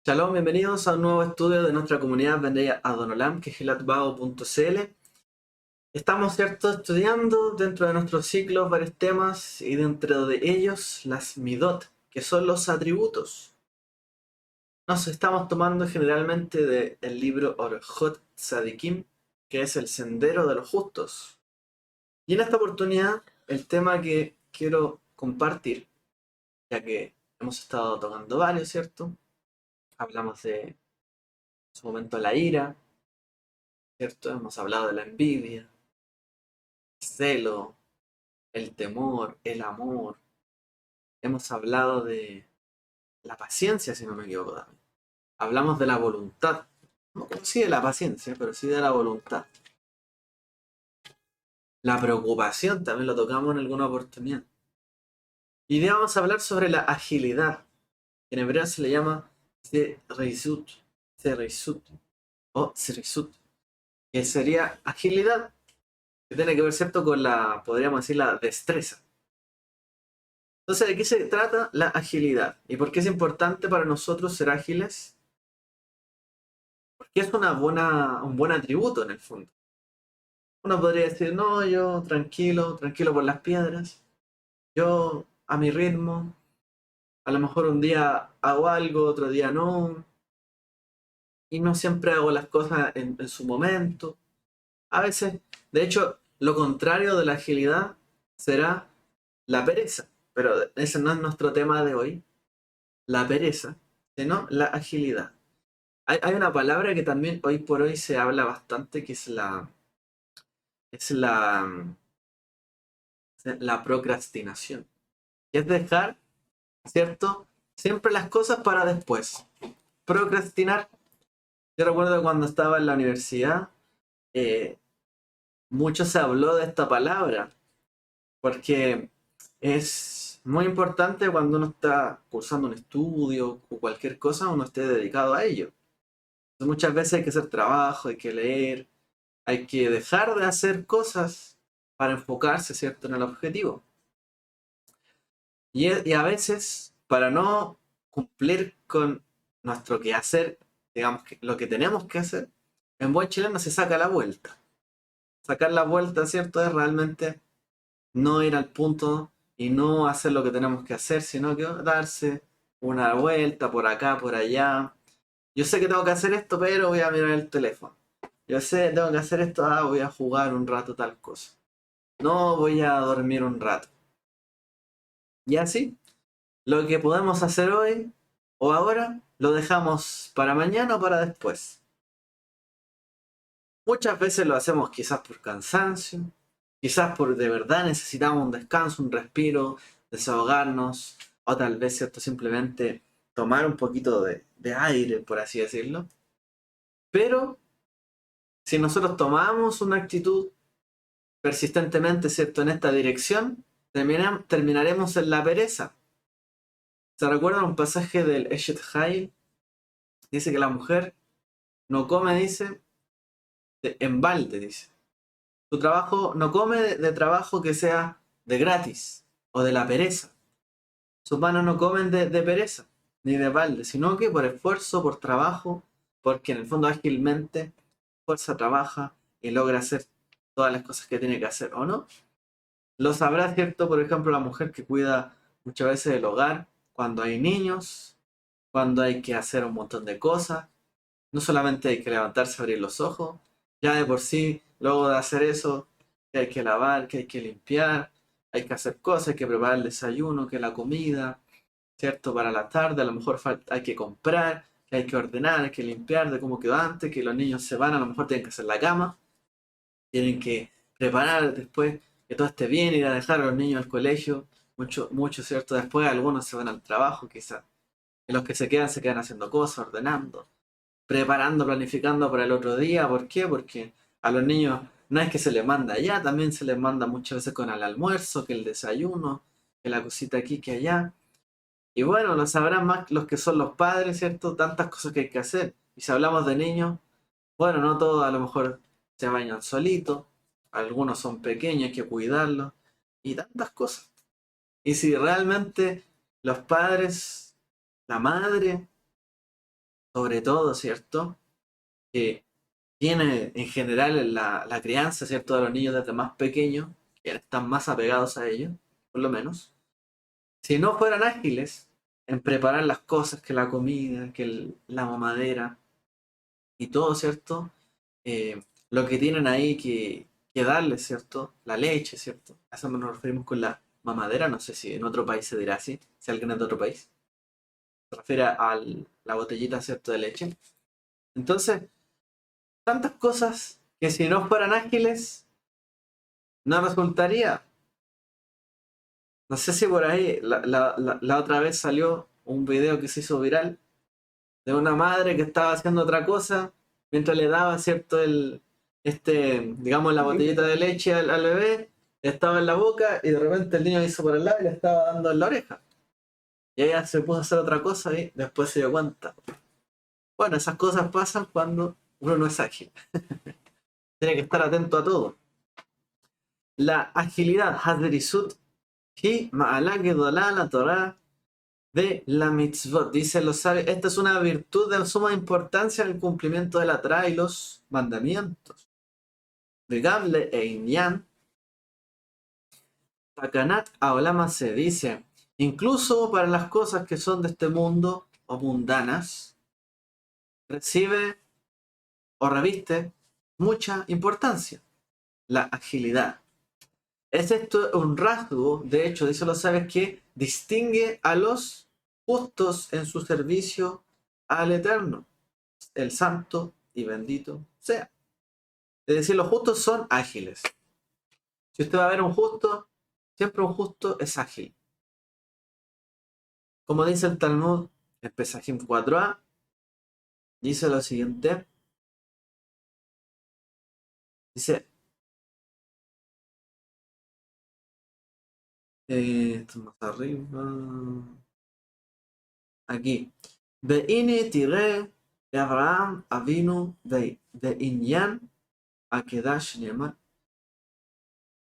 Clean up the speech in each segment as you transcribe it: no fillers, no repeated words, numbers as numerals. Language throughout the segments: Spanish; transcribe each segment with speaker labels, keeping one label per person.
Speaker 1: Shalom, bienvenidos a un nuevo estudio de nuestra comunidad Vendaya Adonolam, que es gilatbao.cl. Estamos, ¿cierto?, estudiando dentro de nuestros ciclos varios temas y dentro de ellos las midot, que son los atributos. Nos estamos tomando generalmente del libro Orjot Tzadikim, que es el sendero de los justos. Y en esta oportunidad, el tema que quiero compartir, ya que hemos estado tocando varios, ¿cierto? Hablamos de, en su momento, la ira, ¿cierto? Hemos hablado de la envidia, el celo, el temor, el amor. Hemos hablado de la paciencia, si no me equivoco también. Hablamos de la voluntad. No sí de la paciencia, pero sí de la voluntad. La preocupación también lo tocamos en alguna oportunidad. Y hoy vamos a hablar sobre la agilidad. En hebreo se le llama zereizut, zereizut o zereizut, que sería agilidad, que tiene que ver, ¿cierto?, con la, podríamos decir, la destreza. Entonces, ¿de qué se trata la agilidad? ¿Y por qué es importante para nosotros ser ágiles? Porque es un buen atributo en el fondo. Uno podría decir, no, yo tranquilo, tranquilo por las piedras, yo a mi ritmo, a lo mejor un día hago algo, otro día no, y no siempre hago las cosas en su momento. A veces, de hecho, lo contrario de la agilidad será la pereza, pero ese no es nuestro tema de hoy, la pereza, sino la agilidad. Hay una palabra que también hoy por hoy se habla bastante, que es la procrastinación. Y es dejar, ¿cierto?, siempre las cosas para después. Procrastinar. Yo recuerdo cuando estaba en la universidad, eh, mucho se habló de esta palabra, porque es muy importante cuando uno está cursando un estudio o cualquier cosa, uno esté dedicado a ello. Entonces, muchas veces hay que hacer trabajo, hay que leer, hay que dejar de hacer cosas para enfocarse, ¿cierto?, en el objetivo. Y a veces, para no cumplir con nuestro quehacer, digamos que lo que tenemos que hacer, en buen chileno se saca la vuelta. Sacar la vuelta, ¿cierto?, es realmente no ir al punto y no hacer lo que tenemos que hacer, sino que darse una vuelta por acá, por allá. Yo sé que tengo que hacer esto, pero voy a mirar el teléfono. Yo sé, tengo que hacer esto, voy a jugar un rato tal cosa. No, voy a dormir un rato. Y así, lo que podemos hacer hoy o ahora, lo dejamos para mañana o para después. Muchas veces lo hacemos quizás por cansancio, quizás por de verdad necesitamos un descanso, un respiro, desahogarnos, o tal vez, ¿cierto?, simplemente tomar un poquito de aire, por así decirlo. Pero si nosotros tomamos una actitud persistentemente, ¿cierto?, en esta dirección, terminaremos en la pereza. ¿Se recuerda un pasaje del Eshet Hayil? Dice que la mujer no come, dice, en balde, dice. Su trabajo no come de trabajo que sea de gratis o de la pereza. Sus manos no comen de pereza ni de balde, sino que por esfuerzo, por trabajo, porque en el fondo ágilmente fuerza trabaja y logra hacer todas las cosas que tiene que hacer, ¿o no? Lo sabrá, ¿cierto? Por ejemplo, la mujer que cuida muchas veces del hogar, cuando hay niños, cuando hay que hacer un montón de cosas. No solamente hay que levantarse, abrir los ojos, ya de por sí, luego de hacer eso, que hay que lavar, que hay que limpiar, hay que hacer cosas, hay que preparar el desayuno, que la comida, ¿cierto? Para la tarde, a lo mejor hay que comprar, que hay que ordenar, hay que limpiar de cómo quedó antes, que los niños se van, a lo mejor tienen que hacer la cama, tienen que preparar después que todo esté bien, ir a dejar a los niños al colegio, mucho, ¿cierto? Después algunos se van al trabajo, quizás. Y los que se quedan haciendo cosas, ordenando, preparando, planificando para el otro día. ¿Por qué? Porque a los niños no es que se les manda allá, también se les manda muchas veces con el almuerzo, que el desayuno, que la cosita aquí, que allá. Y bueno, lo sabrán más los que son los padres, ¿cierto? Tantas cosas que hay que hacer. Y si hablamos de niños, bueno, no todos a lo mejor se bañan solitos, algunos son pequeños, hay que cuidarlos, y tantas cosas. Y si realmente los padres, la madre, sobre todo, ¿cierto? Que tiene en general la crianza, ¿cierto? De los niños desde más pequeños, que están más apegados a ellos, por lo menos. Si no fueran ágiles en preparar las cosas, que la comida, que la mamadera y todo, ¿cierto? Lo que tienen ahí que darle, ¿cierto? La leche, ¿cierto? A eso nos referimos con la mamadera, no sé si en otro país se dirá así, si alguien es de otro país. Se refiere a la botellita, ¿cierto? De leche. Entonces, tantas cosas que si no fueran ágiles, no resultaría. No sé si por ahí la otra vez salió un video que se hizo viral de una madre que estaba haciendo otra cosa mientras le daba, ¿cierto? Digamos, la botellita de leche al bebé, estaba en la boca y de repente el niño hizo por el lado y le estaba dando en la oreja. Y ella se puso a hacer otra cosa y después se dio cuenta. Bueno, esas cosas pasan cuando uno no es ágil. Tiene que estar atento a todo. La agilidad, Hadrisut, hi ma'ala gedolá la Torah de la mitzvot. Dice los sabios, esta es una virtud de suma importancia en el cumplimiento de la Torah y los mandamientos. Begable e Inyan, Takanat Aolama se dice, incluso para las cosas que son de este mundo o mundanas, recibe o reviste mucha importancia. La agilidad. Es esto un rasgo, de hecho, dice los sabios, que distingue a los justos en su servicio al Eterno, el santo y bendito sea. Es decir, los justos son ágiles. Si usted va a ver un justo, siempre un justo es ágil. Como dice el Talmud, en Pesajim 4a, dice lo siguiente. Dice, esto más arriba, aquí. Ve'ine tire de Abraham avinu de Inyan Akedash Neemar.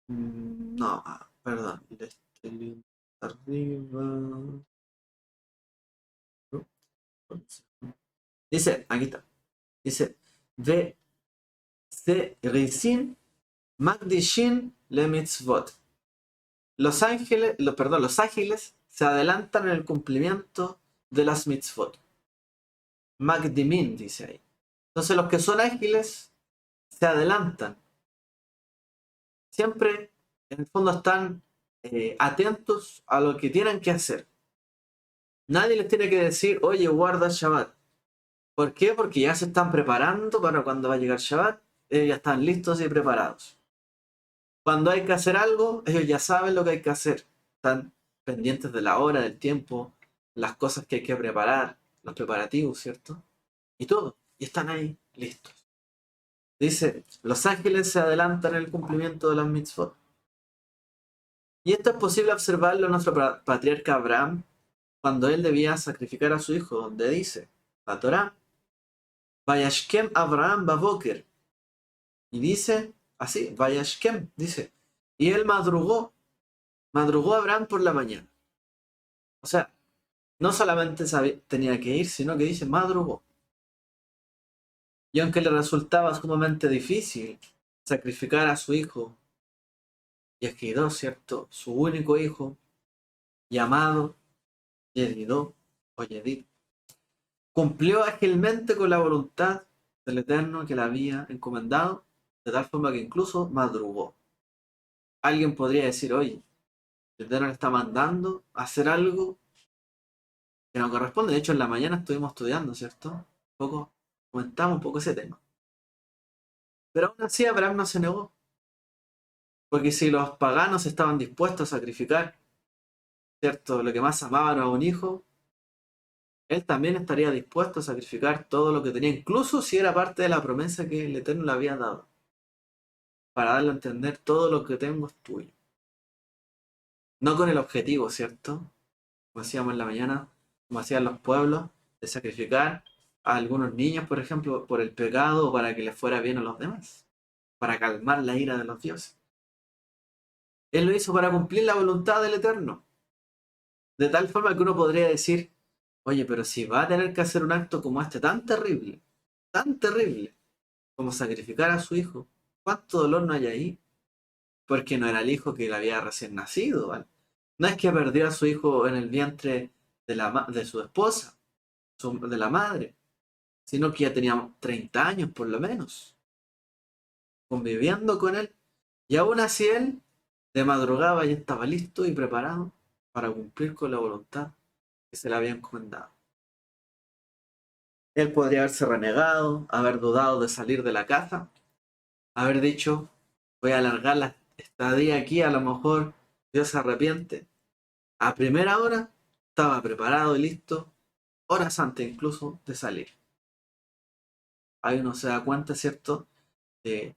Speaker 1: No, perdón. Arriba. Dice, aquí está. Dice, ve se rizin magdishin le mitzvot. Los ángeles, perdón, los ágiles se adelantan en el cumplimiento de las mitzvot. Magdimin, dice ahí. Entonces los que son ágiles se adelantan. Siempre, en el fondo, están atentos a lo que tienen que hacer. Nadie les tiene que decir, oye, guarda Shabbat. ¿Por qué? Porque ya se están preparando para cuando va a llegar Shabbat. Ellos ya están listos y preparados. Cuando hay que hacer algo, ellos ya saben lo que hay que hacer. Están pendientes de la hora, del tiempo, las cosas que hay que preparar, los preparativos, ¿cierto? Y todo. Y están ahí, listos. Dice, los ángeles se adelantan en el cumplimiento de las mitzvot. Y esto es posible observarlo en nuestro patriarca Abraham, cuando él debía sacrificar a su hijo, donde dice, la Torah, Vayashkem Abraham Baboker. Y dice, así, Vayashkem, dice, y él madrugó Abraham por la mañana. O sea, no solamente tenía que ir, sino que dice, madrugó. Y aunque le resultaba sumamente difícil sacrificar a su hijo, y esquidó, ¿cierto? Su único hijo, llamado Yedidó o Yedid, cumplió ágilmente con la voluntad del Eterno que le había encomendado, de tal forma que incluso madrugó. Alguien podría decir, oye, el Eterno le está mandando a hacer algo que no corresponde. De hecho, en la mañana estuvimos estudiando, ¿cierto? Un poco, comentamos un poco ese tema. Pero aún así Abraham no se negó. Porque si los paganos estaban dispuestos a sacrificar, ¿cierto? Lo que más amaban a un hijo, él también estaría dispuesto a sacrificar todo lo que tenía, incluso si era parte de la promesa que el Eterno le había dado, para darle a entender todo lo que tengo es tuyo. No con el objetivo, ¿cierto? Como hacíamos en la mañana, como hacían los pueblos, de sacrificar a algunos niños, por ejemplo, por el pecado o para que les fuera bien a los demás, para calmar la ira de los dioses. Él lo hizo para cumplir la voluntad del Eterno. De tal forma que uno podría decir, Oye, pero si va a tener que hacer un acto como este tan terrible, como sacrificar a su hijo, ¿cuánto dolor no hay ahí? Porque no era el hijo que le había recién nacido, ¿vale? No es que perdió a su hijo en el vientre de su esposa, de la madre, sino que ya tenía 30 años por lo menos, conviviendo con él. Y aún así él, de madrugada, ya estaba listo y preparado para cumplir con la voluntad que se le había encomendado. Él podría haberse renegado, haber dudado de salir de la casa, haber dicho, voy a alargar la estadía aquí, a lo mejor Dios se arrepiente. A primera hora estaba preparado y listo, horas antes incluso de salir. Ahí uno se da cuenta, ¿cierto?, de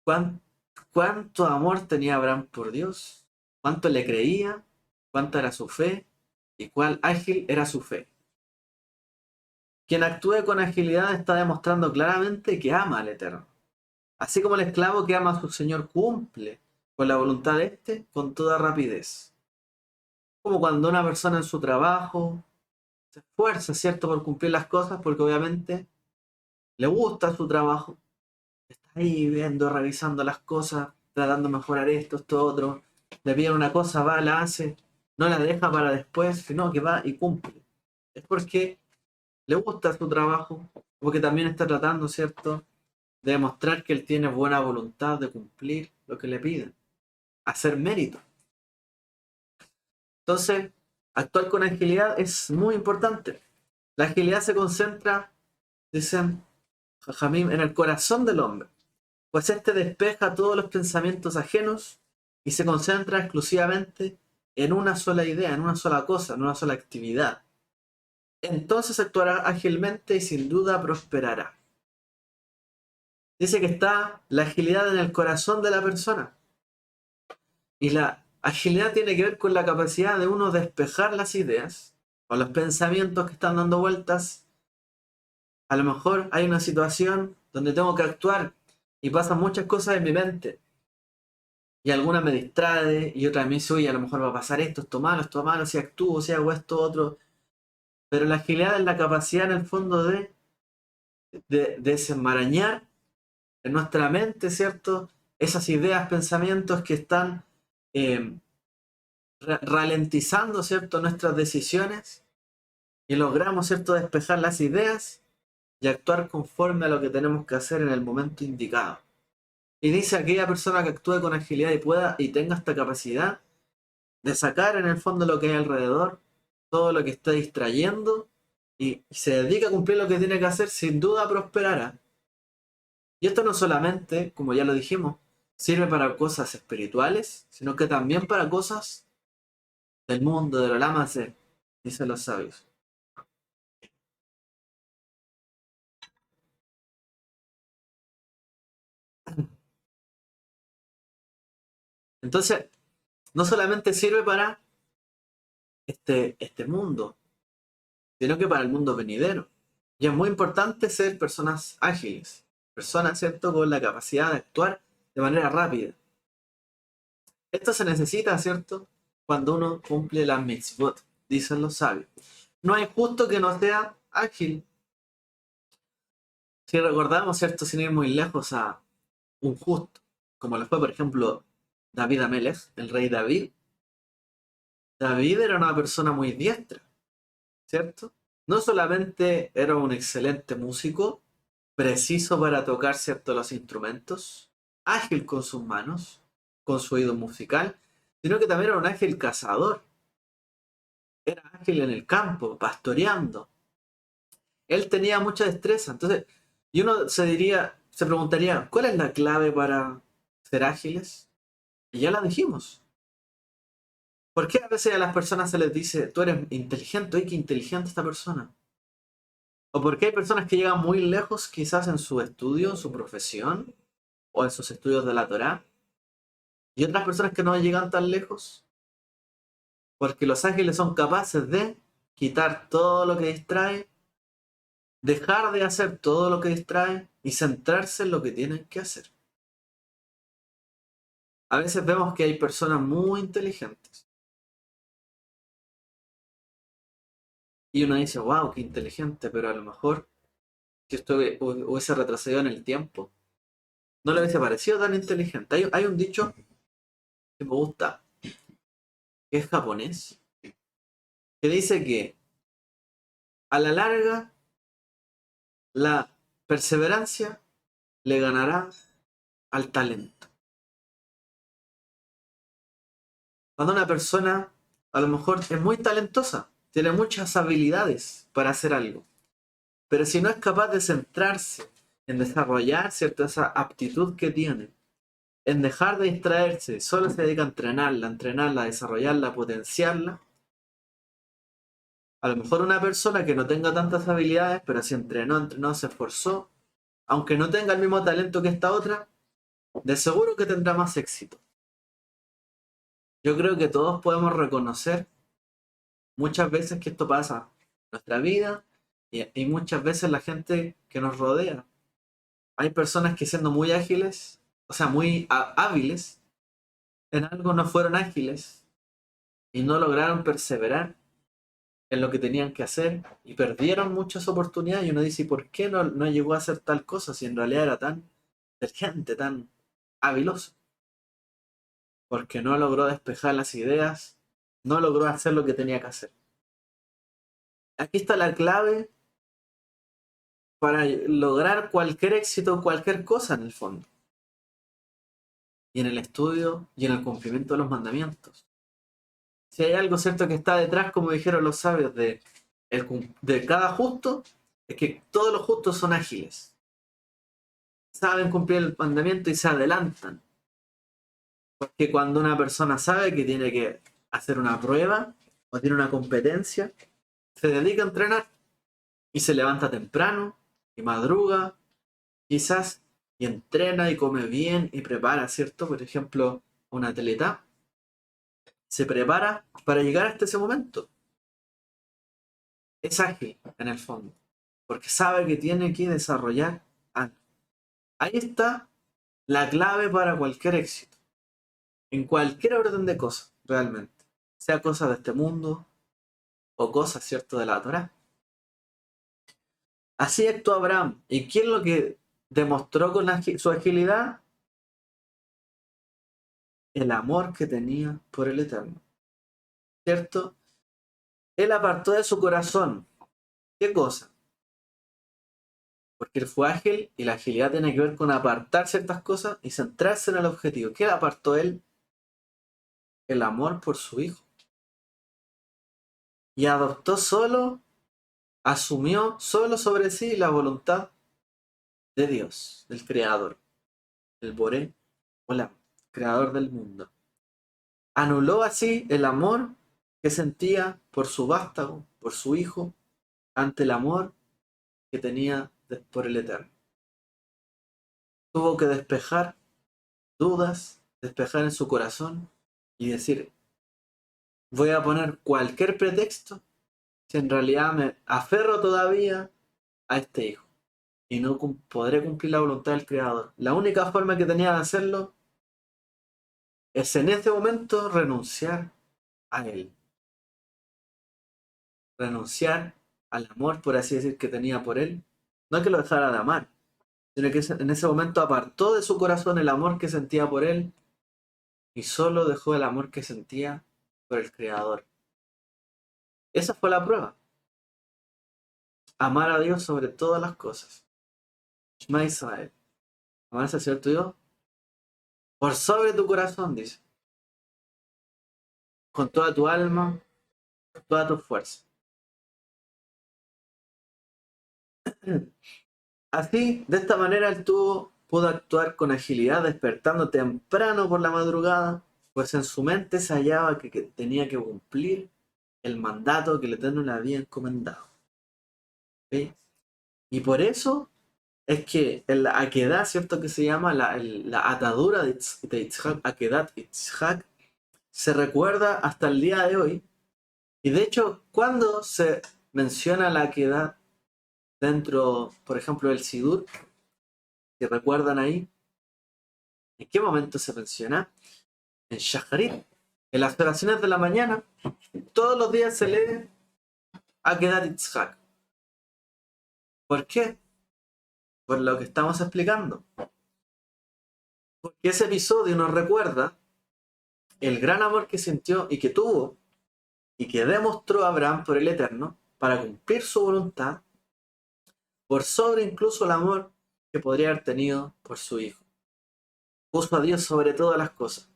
Speaker 1: cuán- cuánto amor tenía Abraham por Dios, cuánto le creía, cuánta era su fe y cuán ágil era su fe. Quien actúe con agilidad está demostrando claramente que ama al Eterno. Así como el esclavo que ama a su señor cumple con la voluntad de éste con toda rapidez. Como cuando una persona en su trabajo se esfuerza, ¿cierto?, por cumplir las cosas porque obviamente le gusta su trabajo. Está ahí viendo, revisando las cosas, tratando de mejorar esto, esto, otro. Le piden una cosa, va, la hace, no la deja para después, sino que va y cumple. Es porque le gusta su trabajo, porque también está tratando, ¿cierto?, de demostrar que él tiene buena voluntad de cumplir lo que le piden, hacer mérito. Entonces, actuar con agilidad es muy importante. La agilidad se concentra, dicen Jajamim, en el corazón del hombre, pues éste despeja todos los pensamientos ajenos y se concentra exclusivamente en una sola idea, en una sola cosa, en una sola actividad. Entonces actuará ágilmente y sin duda prosperará. Dice que está la agilidad en el corazón de la persona. Y la agilidad tiene que ver con la capacidad de uno despejar las ideas o los pensamientos que están dando vueltas. A lo mejor hay una situación donde tengo que actuar y pasan muchas cosas en mi mente. Y alguna me distrae y otra me dice, oye, a lo mejor va a pasar esto malo, si actúo, si hago esto, otro. Pero la agilidad es la capacidad en el fondo de desenmarañar en nuestra mente, ¿cierto? Esas ideas, pensamientos que están eh, ralentizando, ¿cierto?, nuestras decisiones y logramos, ¿cierto?, despejar las ideas y actuar conforme a lo que tenemos que hacer en el momento indicado. Y dice aquella persona que actúe con agilidad y pueda y tenga esta capacidad de sacar en el fondo lo que hay alrededor, todo lo que está distrayendo y se dedica a cumplir lo que tiene que hacer, sin duda prosperará. Y esto no solamente, como ya lo dijimos, sirve para cosas espirituales, sino que también para cosas del mundo, de lo lámase, dicen los sabios. Entonces, no solamente sirve para este mundo, sino que para el mundo venidero. Y es muy importante ser personas ágiles, personas, ¿cierto?, con la capacidad de actuar de manera rápida. Esto se necesita, ¿cierto?, cuando uno cumple las mitzvot, dicen los sabios. No hay justo que no sea ágil. Si recordamos, ¿cierto?, sin ir muy lejos a un justo, como lo fue, por ejemplo, David Amelech, el rey David. David era una persona muy diestra, ¿cierto? No solamente era un excelente músico, preciso para tocar, ¿cierto?, los instrumentos, ágil con sus manos, con su oído musical, sino que también era un ágil cazador. Era ágil en el campo, pastoreando. Él tenía mucha destreza. Entonces, y uno se preguntaría, ¿cuál es la clave para ser ágiles? Y ya la dijimos. ¿Por qué a veces a las personas se les dice, tú eres inteligente, oye, qué inteligente esta persona? ¿O por qué hay personas que llegan muy lejos quizás en su estudio, en su profesión, o en sus estudios de la Torá, y otras personas que no llegan tan lejos? Porque los ágiles son capaces de quitar todo lo que distrae, dejar de hacer todo lo que distrae y centrarse en lo que tienen que hacer. A veces vemos que hay personas muy inteligentes Y uno dice, wow, qué inteligente, pero a lo mejor si esto hubiese retrocedido en el tiempo, no le hubiese parecido tan inteligente. Hay un dicho que me gusta, que es japonés, que dice que a la larga la perseverancia le ganará al talento. Cuando una persona a lo mejor es muy talentosa, tiene muchas habilidades para hacer algo, pero si no es capaz de centrarse en desarrollar cierta esa aptitud que tiene, en dejar de distraerse, solo se dedica a entrenarla, a desarrollarla, a potenciarla, a lo mejor una persona que no tenga tantas habilidades, pero si entrenó, se esforzó, aunque no tenga el mismo talento que esta otra, de seguro que tendrá más éxito. Yo creo que todos podemos reconocer muchas veces que esto pasa en nuestra vida y muchas veces la gente que nos rodea. Hay personas que siendo muy ágiles, o sea, muy hábiles, en algo no fueron ágiles y no lograron perseverar en lo que tenían que hacer y perdieron muchas oportunidades y uno dice, ¿y por qué no llegó a hacer tal cosa si en realidad era tan inteligente, tan habiloso? Porque no logró despejar las ideas, no logró hacer lo que tenía que hacer. Aquí está la clave para lograr cualquier éxito, cualquier cosa en el fondo. Y en el estudio y en el cumplimiento de los mandamientos. Si hay algo cierto que está detrás, como dijeron los sabios, de cada justo, es que todos los justos son ágiles. Saben cumplir el mandamiento y se adelantan. Porque cuando una persona sabe que tiene que hacer una prueba o tiene una competencia, se dedica a entrenar y se levanta temprano y madruga, quizás, y entrena y come bien y prepara, ¿cierto? Por ejemplo, un atleta se prepara para llegar hasta ese momento. Es ágil en el fondo, porque sabe que tiene que desarrollar algo. Ahí está la clave para cualquier éxito, en cualquier orden de cosas, realmente. Sea cosas de este mundo o cosas, ¿cierto?, de la Torá. Así actuó Abraham. ¿Y quién es lo que demostró con su agilidad? El amor que tenía por el Eterno, ¿cierto? Él apartó de su corazón. ¿Qué cosa? Porque él fue ágil y la agilidad tiene que ver con apartar ciertas cosas y centrarse en el objetivo. ¿Qué apartó él? El amor por su hijo. Y adoptó solo, asumió solo sobre sí la voluntad de Dios, del Creador, el Boré Olam, Creador del mundo. Anuló así el amor que sentía por su vástago, por su hijo, ante el amor que tenía por el Eterno. Tuvo que despejar dudas, despejar en su corazón y decir, voy a poner cualquier pretexto si en realidad me aferro todavía a este hijo y no podré cumplir la voluntad del Creador. La única forma que tenía de hacerlo es en ese momento renunciar a él, renunciar al amor, por así decir, que tenía por él. No que lo dejara de amar, sino que en ese momento apartó de su corazón el amor que sentía por él y solo dejó el amor que sentía por el Creador. Esa fue la prueba. Amar a Dios sobre todas las cosas. Shema Israel. Amarás al Señor tu Dios por sobre tu corazón, dice. Con toda tu alma, con toda tu fuerza. Así, de esta manera, pudo actuar con agilidad, despertando temprano por la madrugada, pues en su mente se hallaba que tenía que cumplir el mandato que el Eterno le había encomendado. ¿Sí? Y por eso es que en la Akedah, ¿cierto? Que se llama la atadura de Yitzhak, Akedat Yitzhak, se recuerda hasta el día de hoy. Y de hecho, cuando se menciona la Akedah dentro, por ejemplo, del Sidur, si recuerdan ahí, ¿en qué momento se menciona? En Shacharit. En las oraciones de la mañana, todos los días se lee Akedat Yitzhak. ¿Por qué? Por lo que estamos explicando. Porque ese episodio nos recuerda el gran amor que sintió y que tuvo y que demostró Abraham por el Eterno para cumplir su voluntad, por sobre incluso el amor que podría haber tenido por su hijo. Puso a Dios sobre todas las cosas.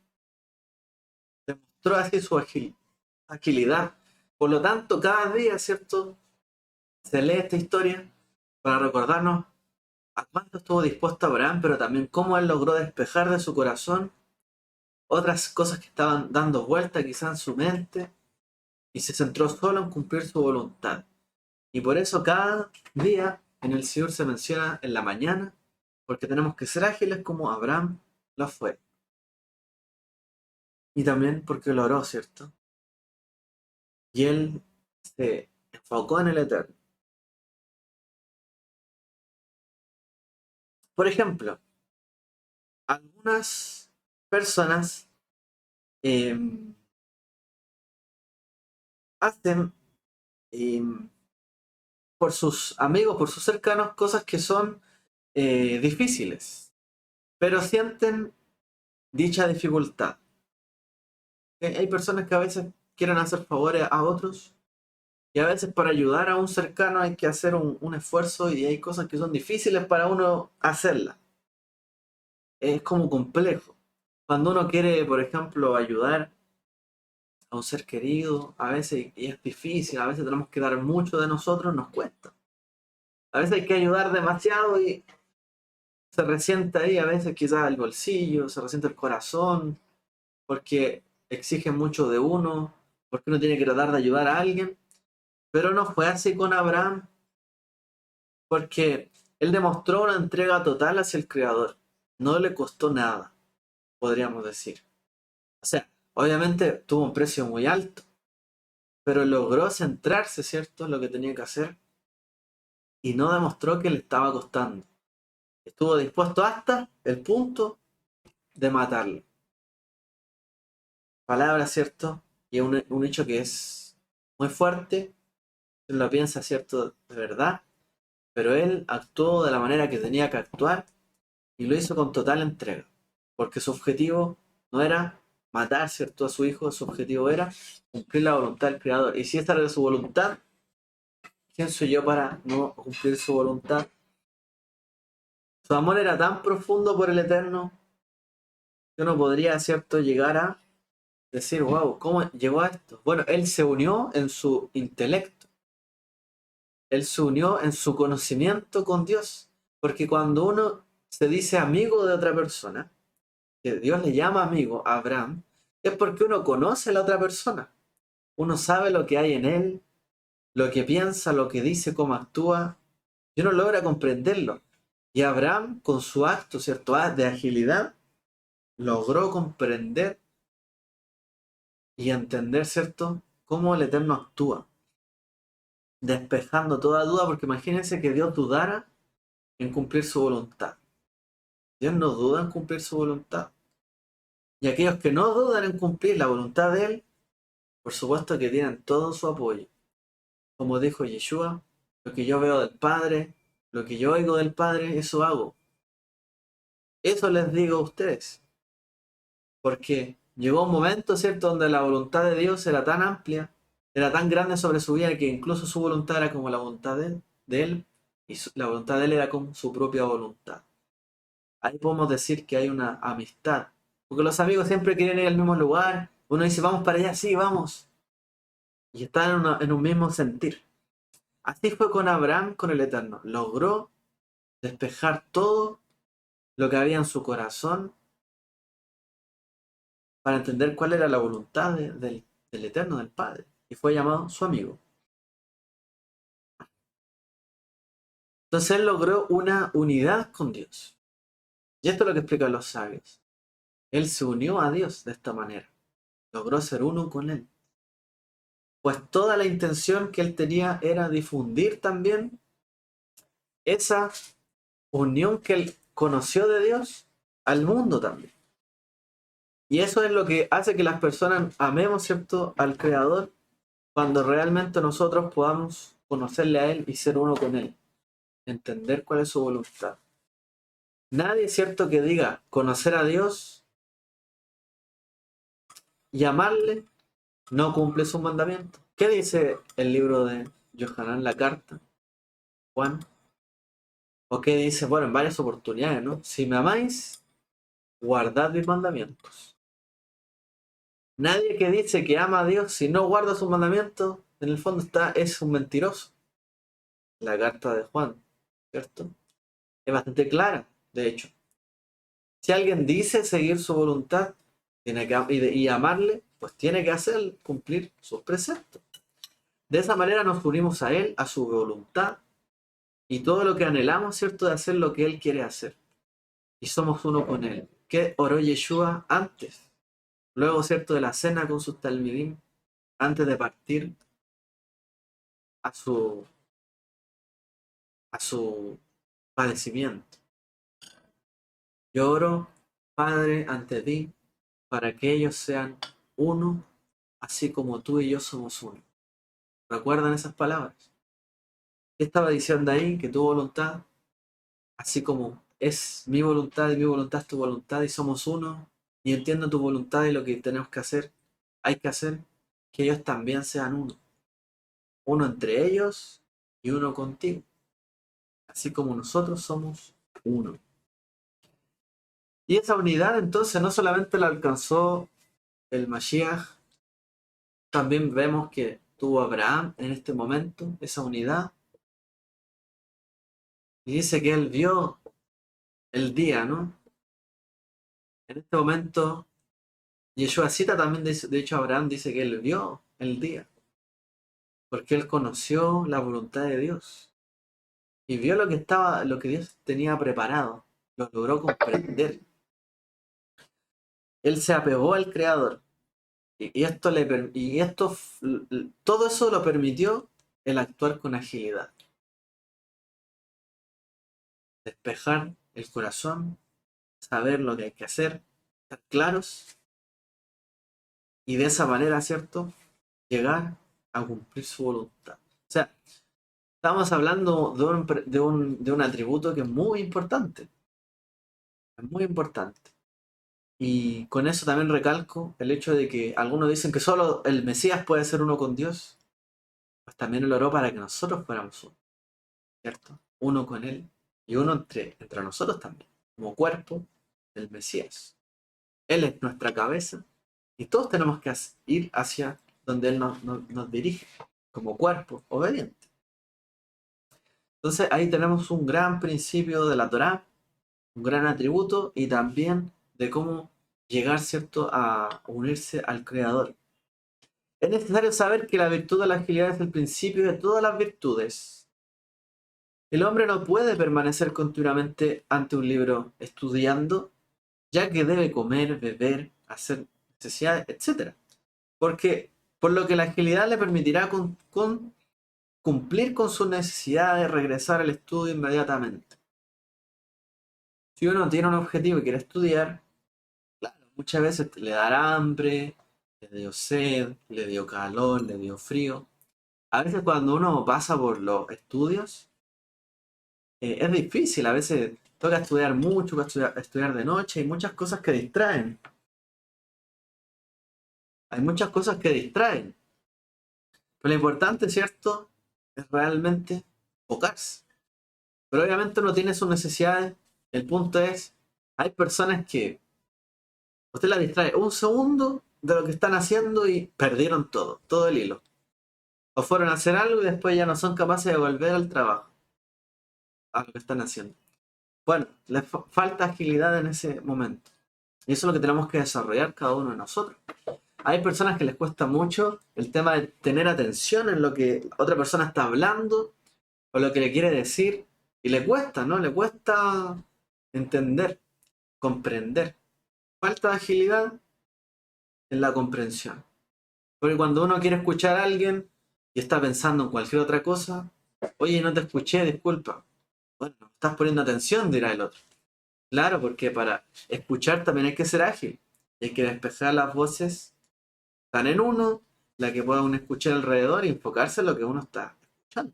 Speaker 1: Demostró así su agilidad. Por lo tanto, cada día, ¿cierto? Se lee esta historia para recordarnos a cuánto estuvo dispuesto Abraham, pero también cómo él logró despejar de su corazón otras cosas que estaban dando vuelta quizá en su mente y se centró solo en cumplir su voluntad. Y por eso cada día en el Señor se menciona en la mañana, porque tenemos que ser ágiles como Abraham lo fue. Y también porque lo oró, ¿cierto? Y él se enfocó en el Eterno. Por ejemplo, algunas personas eh, hacen eh, por sus amigos, por sus cercanos, cosas que son difíciles, pero sienten dicha dificultad. Hay personas que a veces quieren hacer favores a otros y a veces para ayudar a un cercano hay que hacer un esfuerzo y hay cosas que son difíciles para uno hacerlas. Es como complejo. Cuando uno quiere, por ejemplo, ayudar a un ser querido, a veces y es difícil, a veces tenemos que dar mucho de nosotros, nos cuesta. A veces hay que ayudar demasiado y se resiente ahí, a veces quizás el bolsillo, se resiente el corazón, porque exige mucho de uno, porque uno tiene que tratar de ayudar a alguien. Pero no fue así con Abraham, porque él demostró una entrega total hacia el Creador. No le costó nada, podríamos decir. O sea, obviamente tuvo un precio muy alto, pero logró centrarse, ¿cierto?, en lo que tenía que hacer y no demostró que le estaba costando. Estuvo dispuesto hasta el punto de matarlo. Palabra, ¿cierto? Y un hecho que es muy fuerte, si lo piensa, ¿cierto?, de verdad, pero él actuó de la manera que tenía que actuar y lo hizo con total entrega, porque su objetivo no era matar, ¿cierto?, a su hijo, su objetivo era cumplir la voluntad del Creador. Y si esta era su voluntad, ¿quién soy yo para no cumplir su voluntad? Su amor era tan profundo por el Eterno que uno podría, ¿cierto?, llegar a decir, wow, ¿cómo llegó a esto? Bueno, él se unió en su intelecto, él se unió en su conocimiento con Dios, porque cuando uno se dice amigo de otra persona, que Dios le llama amigo a Abraham, es porque uno conoce a la otra persona, uno sabe lo que hay en él, lo que piensa, lo que dice, cómo actúa, y uno logra comprenderlo. Y Abraham, con su acto, ¿cierto?, de agilidad, logró comprender y entender, ¿cierto?, cómo el Eterno actúa, despejando toda duda, porque imagínense que Dios dudara en cumplir su voluntad. Dios no duda en cumplir su voluntad. Y aquellos que no dudan en cumplir la voluntad de Él, por supuesto que tienen todo su apoyo. Como dijo Yeshua, lo que yo veo del Padre, lo que yo oigo del Padre, eso hago. Eso les digo a ustedes. Porque llegó un momento, ¿cierto?, donde la voluntad de Dios era tan amplia, era tan grande sobre su vida, que incluso su voluntad era como la voluntad de él y la voluntad de Él era como su propia voluntad. Ahí podemos decir que hay una amistad. Porque los amigos siempre quieren ir al mismo lugar. Uno dice, vamos para allá, sí, vamos. Y están en un mismo sentir. Así fue con Abraham, con el Eterno. Logró despejar todo lo que había en su corazón para entender cuál era la voluntad del Eterno, del Padre. Y fue llamado su amigo. Entonces él logró una unidad con Dios. Y esto es lo que explican los sabios. Él se unió a Dios de esta manera. Logró ser uno con Él. Pues toda la intención que él tenía era difundir también esa unión que él conoció de Dios al mundo también. Y eso es lo que hace que las personas amemos, ¿cierto?, al Creador cuando realmente nosotros podamos conocerle a Él y ser uno con Él, entender cuál es su voluntad. Nadie es cierto que diga conocer a Dios y amarle, no cumple sus mandamientos. ¿Qué dice el libro de Yohanan, la carta? Juan. ¿O qué dice? Bueno, en varias oportunidades, ¿no? Si me amáis, guardad mis mandamientos. Nadie que dice que ama a Dios si no guarda sus mandamientos, en el fondo es un mentiroso. La carta de Juan, ¿cierto? Es bastante clara, de hecho. Si alguien dice seguir su voluntad y amarle, pues tiene que hacer cumplir sus preceptos. De esa manera nos unimos a Él, a su voluntad, y todo lo que anhelamos, ¿cierto?, de hacer lo que Él quiere hacer. Y somos uno con Él. ¿Qué oró Yeshua antes? Luego, ¿cierto?, de la cena con sus talmidim, antes de partir a su padecimiento. Yo oro, Padre, ante ti, para que ellos sean uno, así como tú y yo somos uno. ¿Recuerdan esas palabras? ¿Qué estaba diciendo ahí? Que tu voluntad, así como es mi voluntad y mi voluntad es tu voluntad y somos uno, y entiendo tu voluntad y lo que tenemos que hacer, hay que hacer que ellos también sean uno. Uno entre ellos y uno contigo. Así como nosotros somos uno. Y esa unidad entonces no solamente la alcanzó el Mashiach, también vemos que tuvo Abraham en este momento, esa unidad. Y dice que él vio el día, ¿no? En este momento, Yeshua cita también, de hecho Abraham dice que él vio el día, porque él conoció la voluntad de Dios. Y vio lo que Dios tenía preparado, lo logró comprender. Él se apegó al Creador. Todo eso lo permitió el actuar con agilidad. Despejar el corazón, saber lo que hay que hacer, estar claros y de esa manera, ¿cierto?, llegar a cumplir su voluntad. O sea, estamos hablando de un atributo que es muy importante. Es muy importante. Y con eso también recalco el hecho de que algunos dicen que solo el Mesías puede ser uno con Dios. Pues también él oró para que nosotros fuéramos uno, ¿cierto? Uno con Él y uno entre nosotros también, como cuerpo del Mesías. Él es nuestra cabeza y todos tenemos que ir hacia donde Él nos dirige, como cuerpo obediente. Entonces ahí tenemos un gran principio de la Torá, un gran atributo y también de cómo llegar, ¿cierto?, a unirse al Creador. Es necesario saber que la virtud de la agilidad es el principio de todas las virtudes. El hombre no puede permanecer continuamente ante un libro estudiando, ya que debe comer, beber, hacer necesidades, etc. Por lo que la agilidad le permitirá cumplir con sus necesidades, regresar al estudio inmediatamente. Si uno tiene un objetivo y quiere estudiar, claro, muchas veces le dará hambre, le dio sed, le dio calor, le dio frío. A veces cuando uno pasa por los estudios, es difícil, a veces toca estudiar mucho, estudiar de noche, hay muchas cosas que distraen. Hay muchas cosas que distraen. Pero lo importante, ¿cierto?, es realmente enfocarse. Pero obviamente uno tiene sus necesidades. El punto es, hay personas que usted las distrae un segundo de lo que están haciendo y perdieron todo el hilo. O fueron a hacer algo y después ya no son capaces de volver al trabajo, a lo que están haciendo. Bueno, les falta agilidad en ese momento. Y eso es lo que tenemos que desarrollar cada uno de nosotros. Hay personas que les cuesta mucho el tema de tener atención en lo que otra persona está hablando o lo que le quiere decir. Y le cuesta, ¿no? Le cuesta entender, comprender. Falta de agilidad en la comprensión. Porque cuando uno quiere escuchar a alguien y está pensando en cualquier otra cosa, oye, no te escuché, disculpa. Bueno, no estás poniendo atención, dirá el otro. Claro, porque para escuchar también hay que ser ágil. Hay que despejar las voces, están en uno, la que pueda uno escuchar alrededor y enfocarse en lo que uno está escuchando.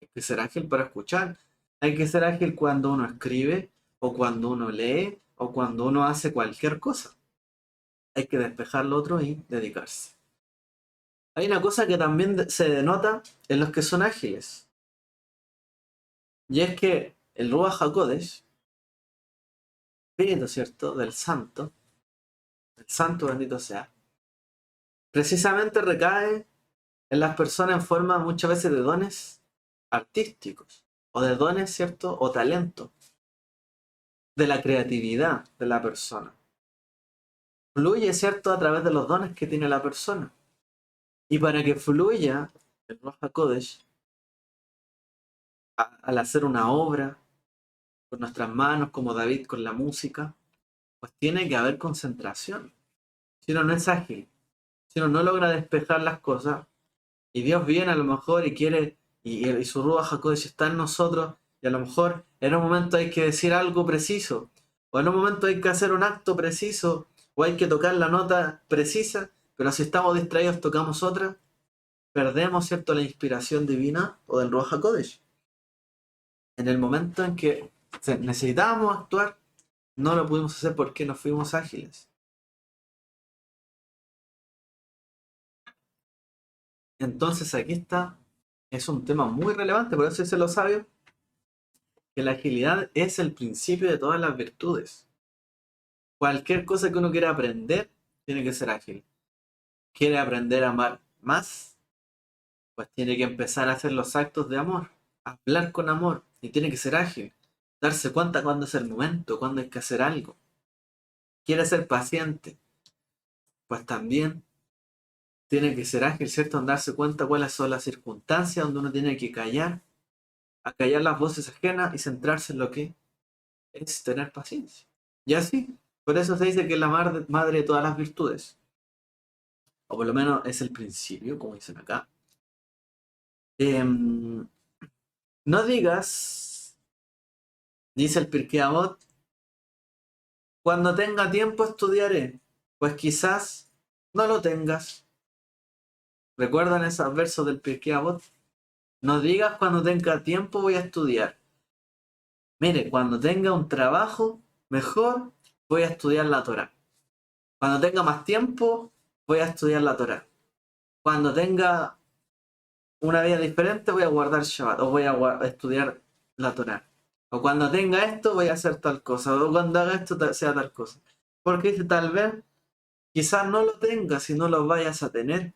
Speaker 1: Hay que ser ágil para escuchar. Hay que ser ágil cuando uno escribe, o cuando uno lee, o cuando uno hace cualquier cosa. Hay que despejar lo otro y dedicarse. Hay una cosa que también se denota en los que son ágiles. Y es que el Ruach HaKodesh, espíritu, ¿cierto? Del santo bendito sea, precisamente recae en las personas en forma muchas veces de dones artísticos, o de dones, ¿cierto? O talento, de la creatividad de la persona. Fluye, ¿cierto? A través de los dones que tiene la persona. Y para que fluya el Ruach HaKodesh, al hacer una obra con nuestras manos, como David con la música, pues tiene que haber concentración. Si uno no es ágil, si uno no logra despejar las cosas, y Dios viene a lo mejor y quiere, y su Ruach HaKodesh está en nosotros, y a lo mejor en un momento hay que decir algo preciso, o en un momento hay que hacer un acto preciso, o hay que tocar la nota precisa, pero si estamos distraídos tocamos otra, perdemos, ¿cierto?, la inspiración divina o del Ruach HaKodesh. En el momento en que necesitábamos actuar, no lo pudimos hacer porque no fuimos ágiles. Entonces aquí está, es un tema muy relevante, por eso dice los sabios que la agilidad es el principio de todas las virtudes. Cualquier cosa que uno quiera aprender, tiene que ser ágil. ¿Quiere aprender a amar más? Pues tiene que empezar a hacer los actos de amor, hablar con amor, y tiene que ser ágil. Darse cuenta cuándo es el momento, cuándo hay que hacer algo. ¿Quiere ser paciente? Pues también tiene que ser ágil, ¿cierto? En darse cuenta cuáles son las circunstancias donde uno tiene que callar, acallar las voces ajenas y centrarse en lo que es tener paciencia. Y así, por eso se dice que es la madre de todas las virtudes. O por lo menos es el principio, como dicen acá. No digas, dice el Pirkei Avot, cuando tenga tiempo estudiaré, pues quizás no lo tengas. ¿Recuerdan esos versos del Pirkei Avot? No digas cuando tenga tiempo voy a estudiar. Mire, cuando tenga un trabajo mejor, voy a estudiar la Torá. Cuando tenga más tiempo, voy a estudiar la Torá. Cuando tenga una vida diferente, voy a guardar Shabbat o voy a estudiar la Torá. O cuando tenga esto, voy a hacer tal cosa. O cuando haga esto, sea tal cosa. Porque dice, tal vez, quizás no lo tengas y no lo vayas a tener.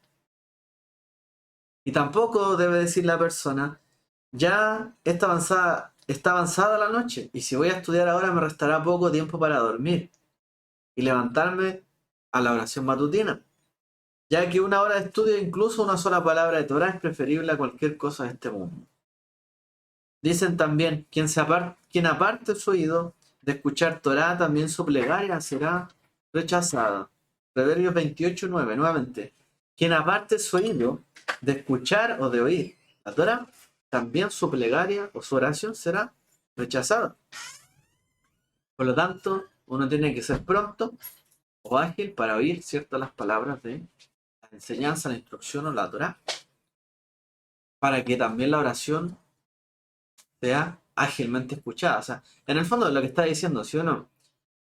Speaker 1: Y tampoco debe decir la persona, ya está avanzada la noche, y si voy a estudiar ahora me restará poco tiempo para dormir y levantarme a la oración matutina, ya que una hora de estudio, incluso una sola palabra de Torah, es preferible a cualquier cosa de este mundo. Dicen también, quien aparte su oído de escuchar Torah, también su plegaria será rechazada. Proverbios 28:9, nuevamente. Quien aparte su oído de escuchar o de oír la Torah, también su plegaria o su oración será rechazada. Por lo tanto, uno tiene que ser pronto o ágil para oír ciertas las palabras de la enseñanza, la instrucción o la Torah, para que también la oración sea ágilmente escuchada. O sea, en el fondo lo que está diciendo, si uno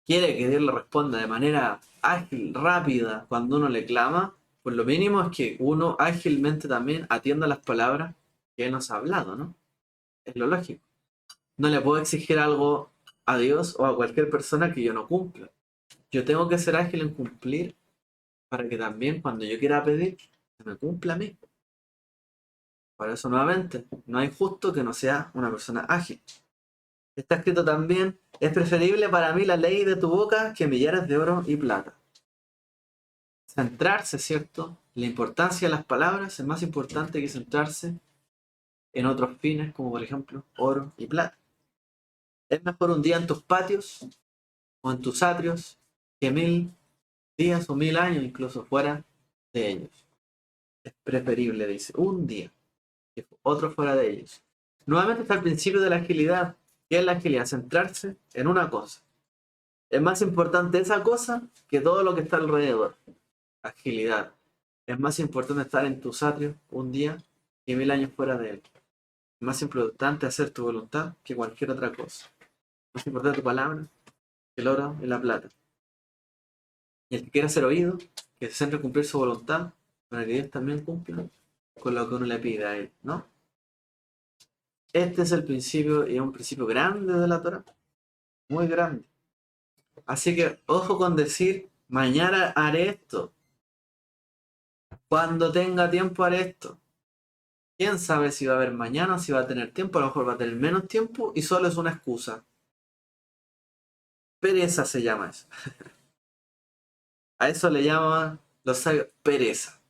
Speaker 1: quiere que Dios le responda de manera ágil, rápida, cuando uno le clama, pues lo mínimo es que uno ágilmente también atienda las palabras que Él nos ha hablado, ¿no? Es lo lógico. No le puedo exigir algo a Dios o a cualquier persona que yo no cumpla. Yo tengo que ser ágil en cumplir para que también cuando yo quiera pedir, se me cumpla a mí. Por eso nuevamente, no hay justo que no sea una persona ágil. Está escrito también, es preferible para mí la ley de tu boca que millares de oro y plata. Centrarse, ¿cierto? La importancia de las palabras es más importante que centrarse en otros fines, como por ejemplo oro y plata. Es mejor un día en tus patios o en tus atrios que 1000 días o 1000 años incluso fuera de ellos. Es preferible, dice, un día que otro fuera de ellos. Nuevamente está el principio de la agilidad. ¿Qué es la agilidad? Centrarse en una cosa. Es más importante esa cosa que todo lo que está alrededor. Agilidad. Es más importante estar en tus atrios un día que 1000 años fuera de él. Es más importante hacer tu voluntad que cualquier otra cosa. Más importante tu palabra que el oro y la plata. Y el que quiera ser oído, que se centre en cumplir su voluntad, para que Dios también cumpla con lo que uno le pide a él, ¿no? Este es el principio, y es un principio grande de la Torah, muy grande. Así que ojo con decir, mañana haré esto, cuando tenga tiempo haré esto. ¿Quién sabe si va a haber mañana, si va a tener tiempo? A lo mejor va a tener menos tiempo y solo es una excusa. Pereza se llama eso. A eso le llaman los sabios pereza.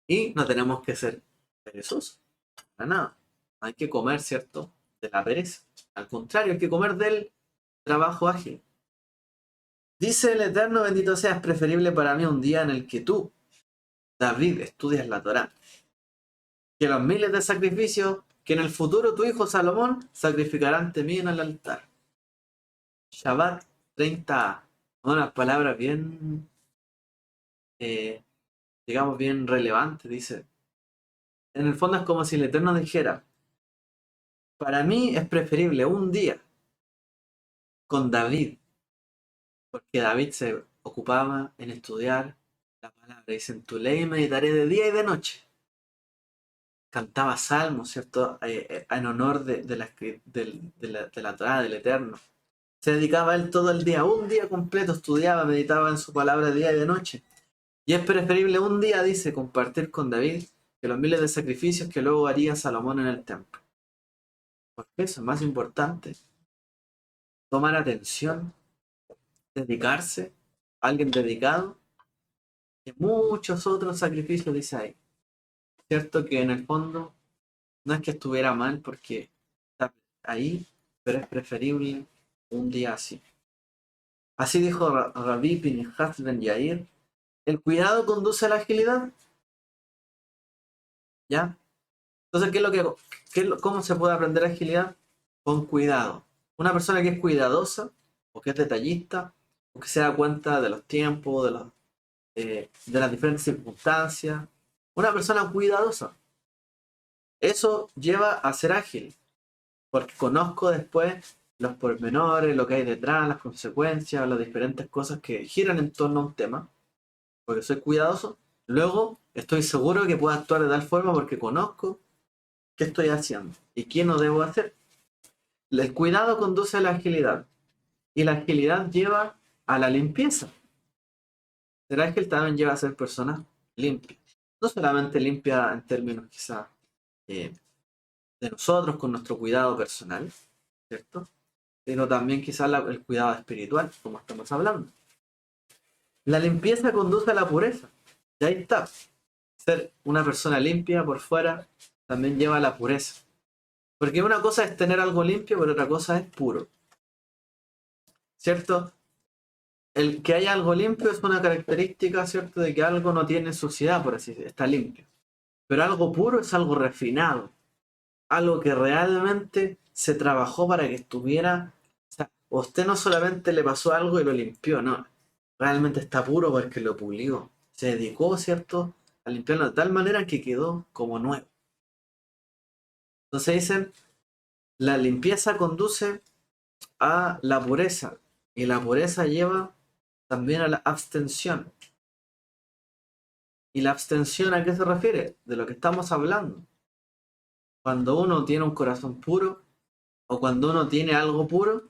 Speaker 1: Y no tenemos que ser perezosos, para nada. Hay que comer, ¿cierto? De la pereza. Al contrario, hay que comer del trabajo ágil. Dice el Eterno, bendito sea, es preferible para mí un día en el que tú, David, estudias la Torá, que los miles de sacrificios que en el futuro tu hijo Salomón sacrificará ante mí en el altar. Shabbat 30a. Unas palabras bien, eh, digamos, bien relevantes, dice. En el fondo es como si el Eterno dijera, para mí es preferible un día con David, porque David se ocupaba en estudiar la palabra. Dice, en tu ley meditaré de día y de noche. Cantaba salmos, ¿cierto? En honor de la Torá, del Eterno. Se dedicaba a él todo el día, un día completo, estudiaba, meditaba en su palabra de día y de noche. Y es preferible un día, dice, compartir con David que los miles de sacrificios que luego haría Salomón en el templo. Porque eso es más importante. Tomar atención, dedicarse, alguien dedicado, que muchos otros sacrificios, dice ahí. Cierto que en el fondo no es que estuviera mal porque está ahí, pero es preferible un día así. Así dijo Rabbi Pinhas Ben Yair, el cuidado conduce a la agilidad. ¿Ya? Entonces, ¿cómo se puede aprender agilidad? Con cuidado. Una persona que es cuidadosa, o que es detallista, o que se da cuenta de los tiempos, de las diferentes circunstancias. Una persona cuidadosa. Eso lleva a ser ágil, porque conozco después los pormenores, lo que hay detrás, las consecuencias, las diferentes cosas que giran en torno a un tema, porque soy cuidadoso. Luego estoy seguro que puedo actuar de tal forma porque conozco qué estoy haciendo y qué no debo hacer. El cuidado conduce a la agilidad y la agilidad lleva a la limpieza. El ágil también lleva a ser personas limpias. No solamente limpia en términos quizás eh, de nosotros con nuestro cuidado personal, ¿cierto? Sino también quizás el cuidado espiritual, como estamos hablando. La limpieza conduce a la pureza. Y ahí está. Ser una persona limpia por fuera también lleva a la pureza. Porque una cosa es tener algo limpio, pero otra cosa es puro. ¿Cierto? El que haya algo limpio es una característica, ¿cierto? De que algo no tiene suciedad, por así decirlo, está limpio. Pero algo puro es algo refinado. Algo que realmente se trabajó para que estuviera. O sea, usted no solamente le pasó algo y lo limpió, no. Realmente está puro porque lo pulió. Se dedicó, ¿cierto? A limpiarlo de tal manera que quedó como nuevo. Entonces dicen, la limpieza conduce a la pureza. Y la pureza lleva también a la abstención. ¿Y la abstención a qué se refiere? De lo que estamos hablando. Cuando uno tiene un corazón puro, o cuando uno tiene algo puro,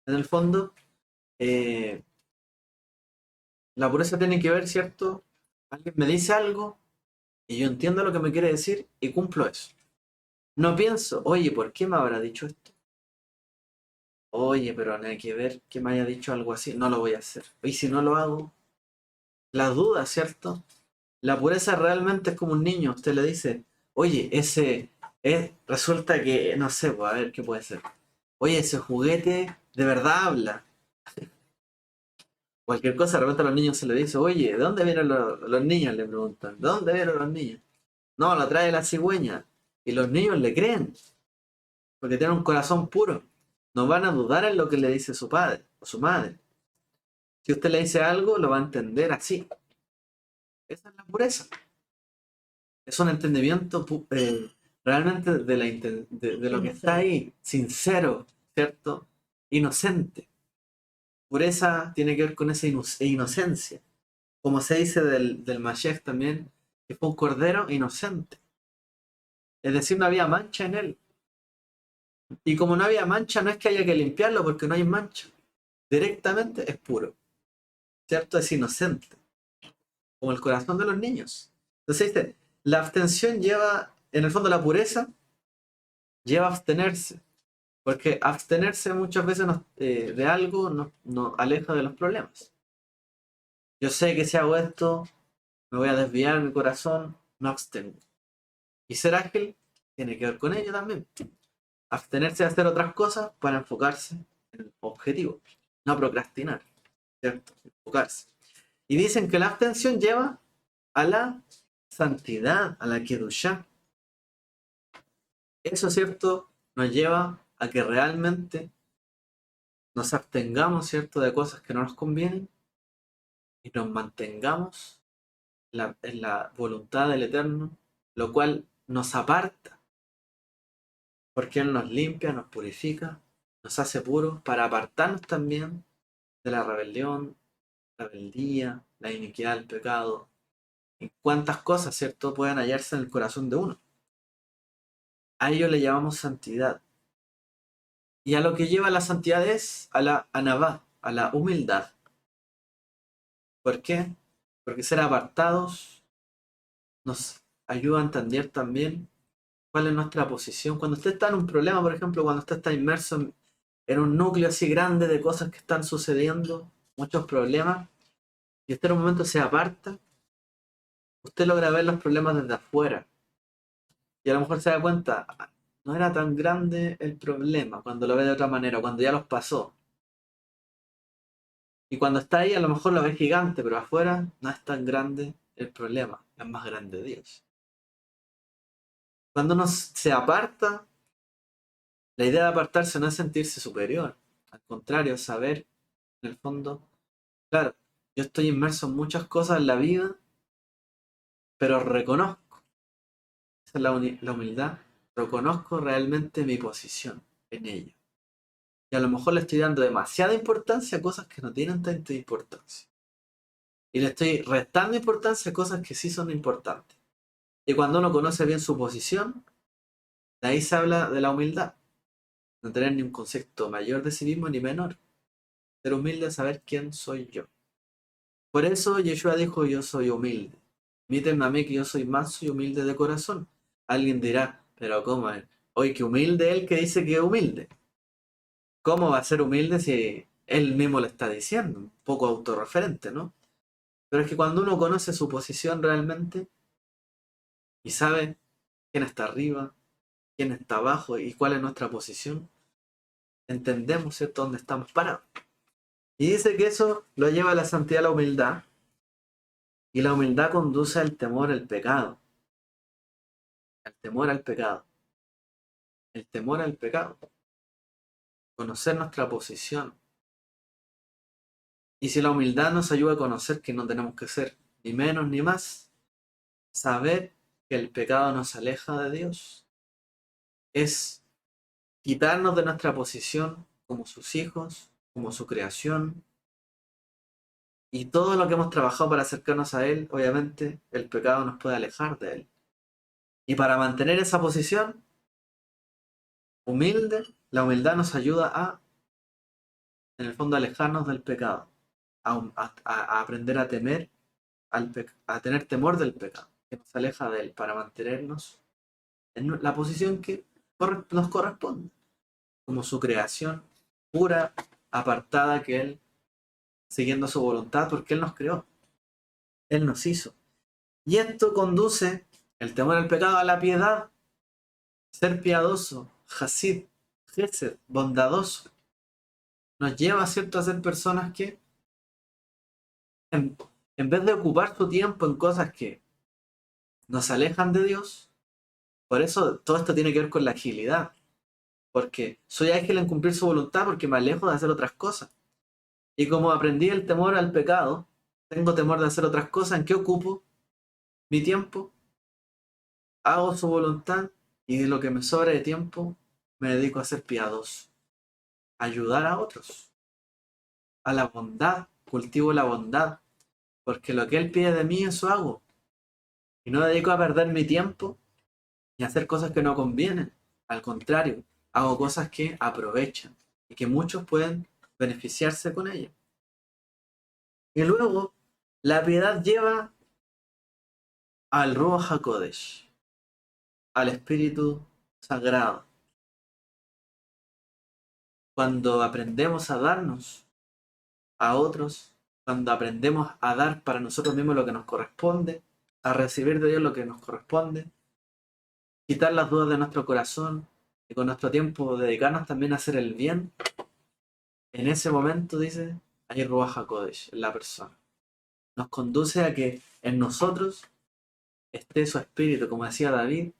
Speaker 1: en el fondo, eh, la pureza tiene que ver, ¿cierto? Alguien me dice algo y yo entiendo lo que me quiere decir y cumplo eso. No pienso, oye, ¿por qué me habrá dicho esto? Oye, pero no hay que ver que me haya dicho algo así, no lo voy a hacer. Y si no lo hago, la duda, ¿cierto? La pureza realmente es como un niño, usted le dice, oye, resulta que, no sé, pues, a ver qué puede ser. Oye, ese juguete de verdad habla. Cualquier cosa, de repente a los niños se le dice, oye, ¿de dónde vienen los niños? Le preguntan, ¿de dónde vienen los niños? No, lo trae la cigüeña. Y los niños le creen, porque tienen un corazón puro. No van a dudar en lo que le dice su padre o su madre. Si usted le dice algo, lo va a entender así. Esa es la pureza. Es un entendimiento realmente de lo que está ahí, sincero, ¿cierto? Inocente. Pureza tiene que ver con esa inocencia. Como se dice del Mashiach también, que fue un cordero inocente. Es decir, no había mancha en él. Y como no había mancha, no es que haya que limpiarlo porque no hay mancha. Directamente es puro, ¿cierto? Es inocente, como el corazón de los niños. Entonces dice, la abstención lleva, en el fondo la pureza, lleva a abstenerse. Porque abstenerse muchas veces de algo nos aleja de los problemas. Yo sé que si hago esto, me voy a desviar mi corazón, no abstengo. Y ser ágil tiene que ver con ello también. Abstenerse de hacer otras cosas para enfocarse en el objetivo. No procrastinar, ¿cierto? Enfocarse. Y dicen que la abstención lleva a la santidad, a la kedushá. Eso, ¿cierto? Nos lleva a que realmente nos abstengamos, ¿cierto?, de cosas que no nos convienen y nos mantengamos en la voluntad del Eterno, lo cual nos aparta, porque Él nos limpia, nos purifica, nos hace puros para apartarnos también de la rebelión, la rebeldía, la iniquidad del pecado, y cuántas cosas, ¿cierto?, pueden hallarse en el corazón de uno. A ello le llamamos santidad. Y a lo que lleva la santidad es a la anabá, a la humildad. ¿Por qué? Porque ser apartados nos ayuda a entender también cuál es nuestra posición. Cuando usted está en un problema, por ejemplo, cuando usted está inmerso en un núcleo así grande de cosas que están sucediendo, muchos problemas, y usted en un momento se aparta, usted logra ver los problemas desde afuera. Y a lo mejor se da cuenta, no era tan grande el problema cuando lo ve de otra manera, cuando ya los pasó. Y cuando está ahí, a lo mejor lo ve gigante, pero afuera no es tan grande el problema, es más grande Dios. Cuando uno se aparta, la idea de apartarse no es sentirse superior, al contrario, es saber, en el fondo, claro, yo estoy inmerso en muchas cosas en la vida, pero reconozco, esa es la humildad, reconozco realmente mi posición en ello. Y a lo mejor le estoy dando demasiada importancia a cosas que no tienen tanta importancia. Y le estoy restando importancia a cosas que sí son importantes. Y cuando uno conoce bien su posición, de ahí se habla de la humildad. No tener ni un concepto mayor de sí mismo ni menor. Ser humilde es saber quién soy yo. Por eso Yeshua dijo, yo soy humilde. Mítenme a mí que yo soy manso y humilde de corazón. Alguien dirá, pero ¿cómo es? Oye, que humilde él que dice que es humilde. ¿Cómo va a ser humilde si él mismo le está diciendo? Un poco autorreferente, ¿no? Pero es que cuando uno conoce su posición realmente y sabe quién está arriba, quién está abajo y cuál es nuestra posición, entendemos, ¿cierto?, dónde estamos parados. Y dice que eso lo lleva a la santidad, a la humildad, y la humildad conduce al temor al pecado. Al temor al pecado. El temor al pecado. Conocer nuestra posición. Y si la humildad nos ayuda a conocer que no tenemos que ser ni menos ni más, saber que el pecado nos aleja de Dios es quitarnos de nuestra posición como sus hijos, como su creación, y todo lo que hemos trabajado para acercarnos a Él, obviamente el pecado nos puede alejar de Él. Y para mantener esa posición humilde, la humildad nos ayuda a, en el fondo, alejarnos del pecado, a aprender a temer, a tener temor del pecado, que nos aleja de Él, para mantenernos en la posición que nos corresponde, como su creación pura, apartada, que Él, siguiendo su voluntad, porque Él nos creó, Él nos hizo. Y esto conduce el temor al pecado a la piedad, ser piadoso, hasid, gesed, bondadoso. Nos lleva, ¿cierto?, a ser personas que, en, en vez de ocupar su tiempo en cosas que nos alejan de Dios, por eso todo esto tiene que ver con la agilidad. Porque soy ágil en cumplir su voluntad porque me alejo de hacer otras cosas. Y como aprendí el temor al pecado, tengo temor de hacer otras cosas, ¿en qué ocupo? mi tiempo, hago su voluntad y de lo que me sobra de tiempo me dedico a ser piadoso, a ayudar a otros, a la bondad, cultivo la bondad, porque lo que Él pide de mí eso hago. Y no me dedico a perder mi tiempo ni a hacer cosas que no convienen. Al contrario, hago cosas que aprovechan y que muchos pueden beneficiarse con ellas. Y luego, la piedad lleva al Ruach HaKodesh, al Espíritu Sagrado. Cuando aprendemos a darnos a otros, cuando aprendemos a dar para nosotros mismos lo que nos corresponde, a recibir de Dios lo que nos corresponde, quitar las dudas de nuestro corazón y con nuestro tiempo dedicarnos también a hacer el bien, en ese momento, dice, hay Ruach HaKodesh en la persona. Nos conduce a que en nosotros esté su espíritu, como decía David,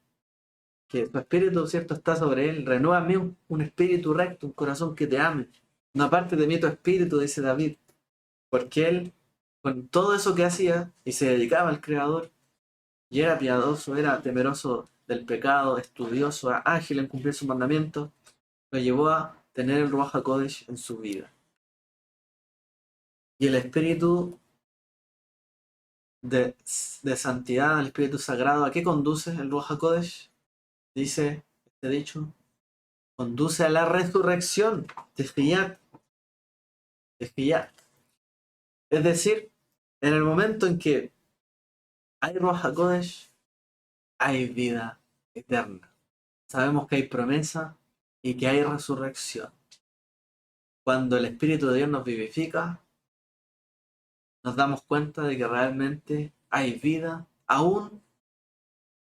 Speaker 1: que su espíritu, ¿cierto?, está sobre él. Renuévame un espíritu recto, un corazón que te ame. Una parte de mí tu espíritu, dice David, porque él, con todo eso que hacía y se dedicaba al Creador, y era piadoso, era temeroso del pecado, estudioso, ágil en cumplir sus mandamientos, lo llevó a tener el Ruach HaKodesh en su vida. Y el espíritu de santidad, el espíritu sagrado, ¿a qué conduce el Ruach HaKodesh? Dice este dicho, conduce a la resurrección, Tejiyat. Es decir, en el momento en que hay Ruach HaKodesh, hay vida eterna. Sabemos que hay promesa y que hay resurrección. Cuando el Espíritu de Dios nos vivifica, nos damos cuenta de que realmente hay vida, aún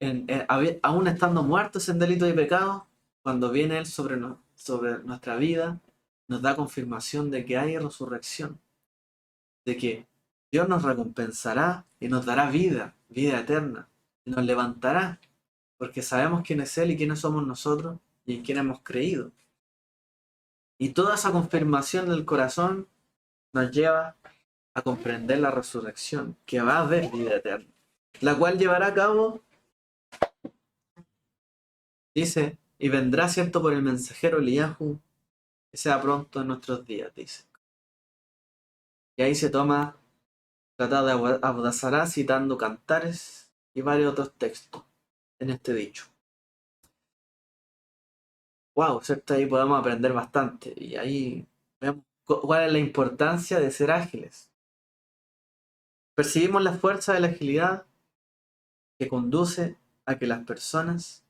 Speaker 1: estando muertos en delito y pecado, cuando viene Él sobre nuestra vida, nos da confirmación de que hay resurrección, de que Dios nos recompensará y nos dará vida, vida eterna, y nos levantará, porque sabemos quién es Él y quiénes somos nosotros y en quién hemos creído. Y toda esa confirmación del corazón nos lleva a comprender la resurrección, que va a haber vida eterna, la cual llevará a cabo, dice, y vendrá, cierto, por el mensajero Eliyahu, que sea pronto en nuestros días, dice. Y ahí se toma tratado de Abdasará citando cantares y varios otros textos en este dicho. Wow, ¿cierto? Ahí podemos aprender bastante. Y ahí vemos cuál es la importancia de ser ágiles. Percibimos la fuerza de la agilidad que conduce a que las personas,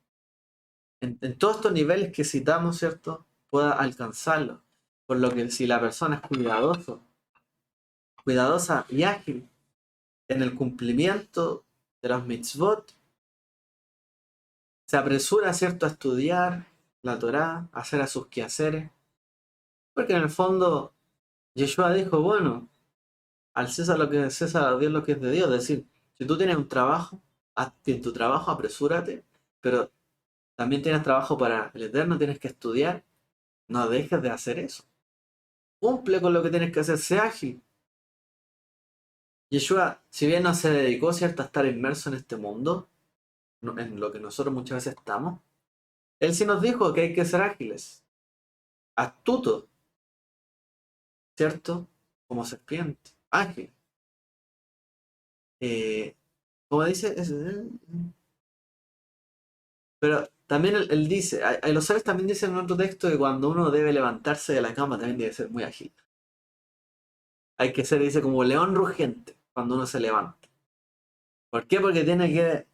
Speaker 1: en todos estos niveles que citamos, ¿cierto?, pueda alcanzarlo. Por lo que si la persona es cuidadosa y ágil en el cumplimiento de los mitzvot, se apresura, ¿cierto?, a estudiar la Torá, a hacer a sus quehaceres, porque en el fondo Yeshua dijo, bueno, al César lo que es César, a Dios lo que es de Dios. Es decir, si tú tienes un trabajo, en tu trabajo apresúrate, pero también tienes trabajo para el Eterno, tienes que estudiar, no dejes de hacer eso. Cumple con lo que tienes que hacer, sea ágil. Yeshua, si bien no se dedicó, ¿cierto?, a estar inmerso en este mundo, en lo que nosotros muchas veces estamos, Él sí nos dijo que hay que ser ágiles, astutos, ¿cierto? Como serpiente, ágil. Como dice, pero también él dice, los sabios también dicen en otro texto que cuando uno debe levantarse de la cama también debe ser muy ágil. Hay que ser, dice, como león rugiente cuando uno se levanta. ¿Por qué? Porque tiene que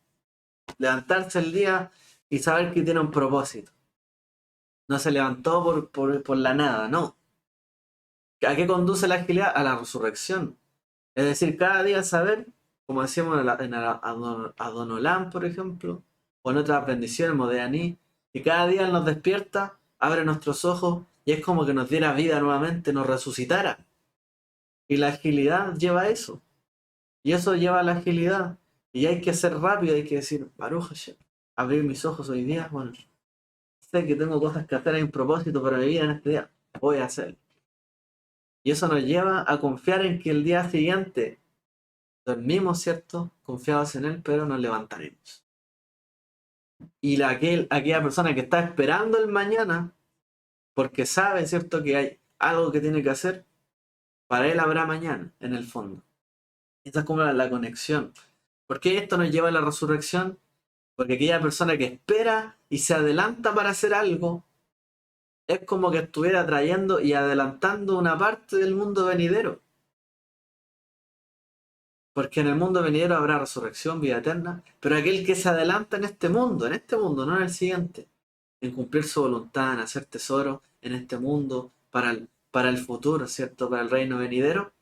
Speaker 1: levantarse el día y saber que tiene un propósito. No se levantó por la nada, no. ¿A qué conduce la agilidad? A la resurrección. Es decir, cada día saber, como decíamos en Adonolam, por ejemplo, o en otras bendiciones, Modeaní, que cada día Él nos despierta, abre nuestros ojos y es como que nos diera vida nuevamente, nos resucitara. Y la agilidad lleva a eso. Y eso lleva a la agilidad. Y hay que ser rápido, hay que decir, Baruch Hashem, abrir mis ojos hoy día, bueno, sé que tengo cosas que hacer, hay un propósito para mi vida en este día, voy a hacerlo. Y eso nos lleva a confiar en que el día siguiente dormimos, ¿cierto? Confiados en Él, pero nos levantaremos. Y aquella persona que está esperando el mañana, porque sabe, ¿cierto?, que hay algo que tiene que hacer, para él habrá mañana, en el fondo. Esa es como la conexión. ¿Por qué esto nos lleva a la resurrección? Porque aquella persona que espera y se adelanta para hacer algo, es como que estuviera trayendo y adelantando una parte del mundo venidero. Porque en el mundo venidero habrá resurrección, vida eterna, pero aquel que se adelanta en este mundo, no en el siguiente, en cumplir su voluntad, en hacer tesoro en este mundo, para el futuro, ¿cierto? Para el reino venidero,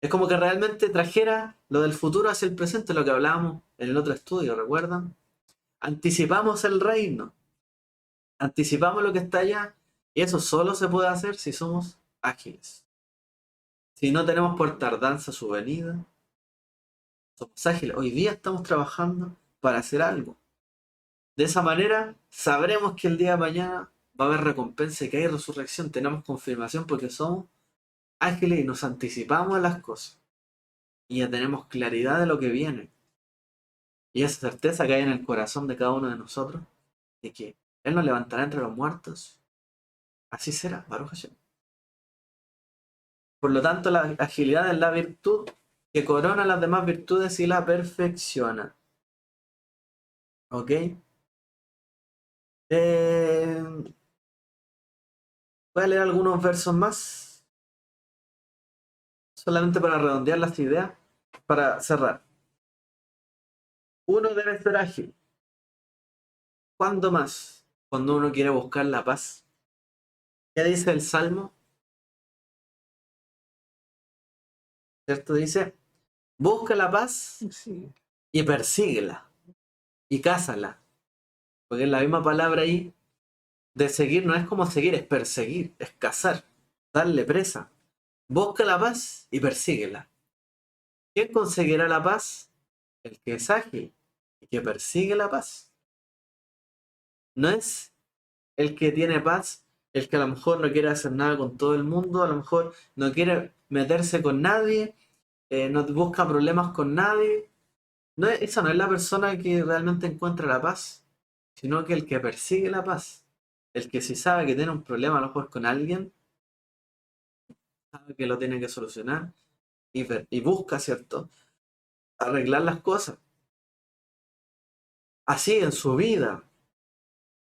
Speaker 1: es como que realmente trajera lo del futuro hacia el presente, lo que hablábamos en el otro estudio, ¿recuerdan? Anticipamos el reino, anticipamos lo que está allá, y eso solo se puede hacer si somos ágiles. Si no tenemos por tardanza su venida, somos ágiles. Hoy día estamos trabajando para hacer algo. De esa manera sabremos que el día de mañana va a haber recompensa y que hay resurrección. Tenemos confirmación porque somos ágiles y nos anticipamos a las cosas. Y ya tenemos claridad de lo que viene. Y esa certeza que hay en el corazón de cada uno de nosotros, de que Él nos levantará entre los muertos. Así será, Baruch Hashem. Por lo tanto, la agilidad es la virtud que corona las demás virtudes y la perfecciona. ¿Ok? Voy a leer algunos versos más, solamente para redondear las ideas, para cerrar. Uno debe ser ágil. ¿Cuándo más? Cuando uno quiere buscar la paz. ¿Qué dice el Salmo? ¿Cierto? Dice, busca la paz y persíguela y cázala. Porque es la misma palabra ahí de seguir, no es como seguir, es perseguir, es cazar, darle presa. Busca la paz y persíguela. ¿Quién conseguirá la paz? El que es ágil y que persigue la paz. No es el que tiene paz, el que a lo mejor no quiere hacer nada con todo el mundo, a lo mejor no quiere meterse con nadie, no busca problemas con nadie. No, esa no es la persona que realmente encuentra la paz, sino que el que persigue la paz. El que si sabe que tiene un problema a lo mejor con alguien, sabe que lo tiene que solucionar y busca, ¿cierto?, arreglar las cosas. Así en su vida,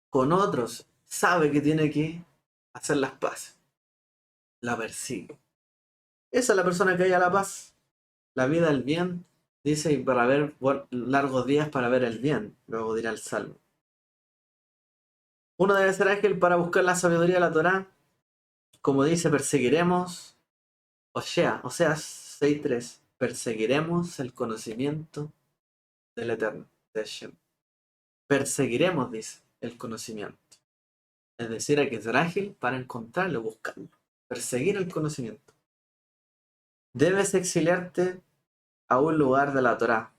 Speaker 1: con otros, sabe que tiene que hacer las paces. La persigue. Esa es la persona que haya la paz. La vida del bien, dice, y para ver largos días para ver el bien. Luego dirá el Salmo. Uno debe ser ágil para buscar la sabiduría de la Torá. Como dice, perseguiremos. O sea 6:3. Perseguiremos el conocimiento del Eterno, de Hashem. Perseguiremos, dice, el conocimiento. Es decir, hay que ser ágil para encontrarlo, buscarlo. Perseguir el conocimiento. Debes exiliarte a un lugar de la Torá.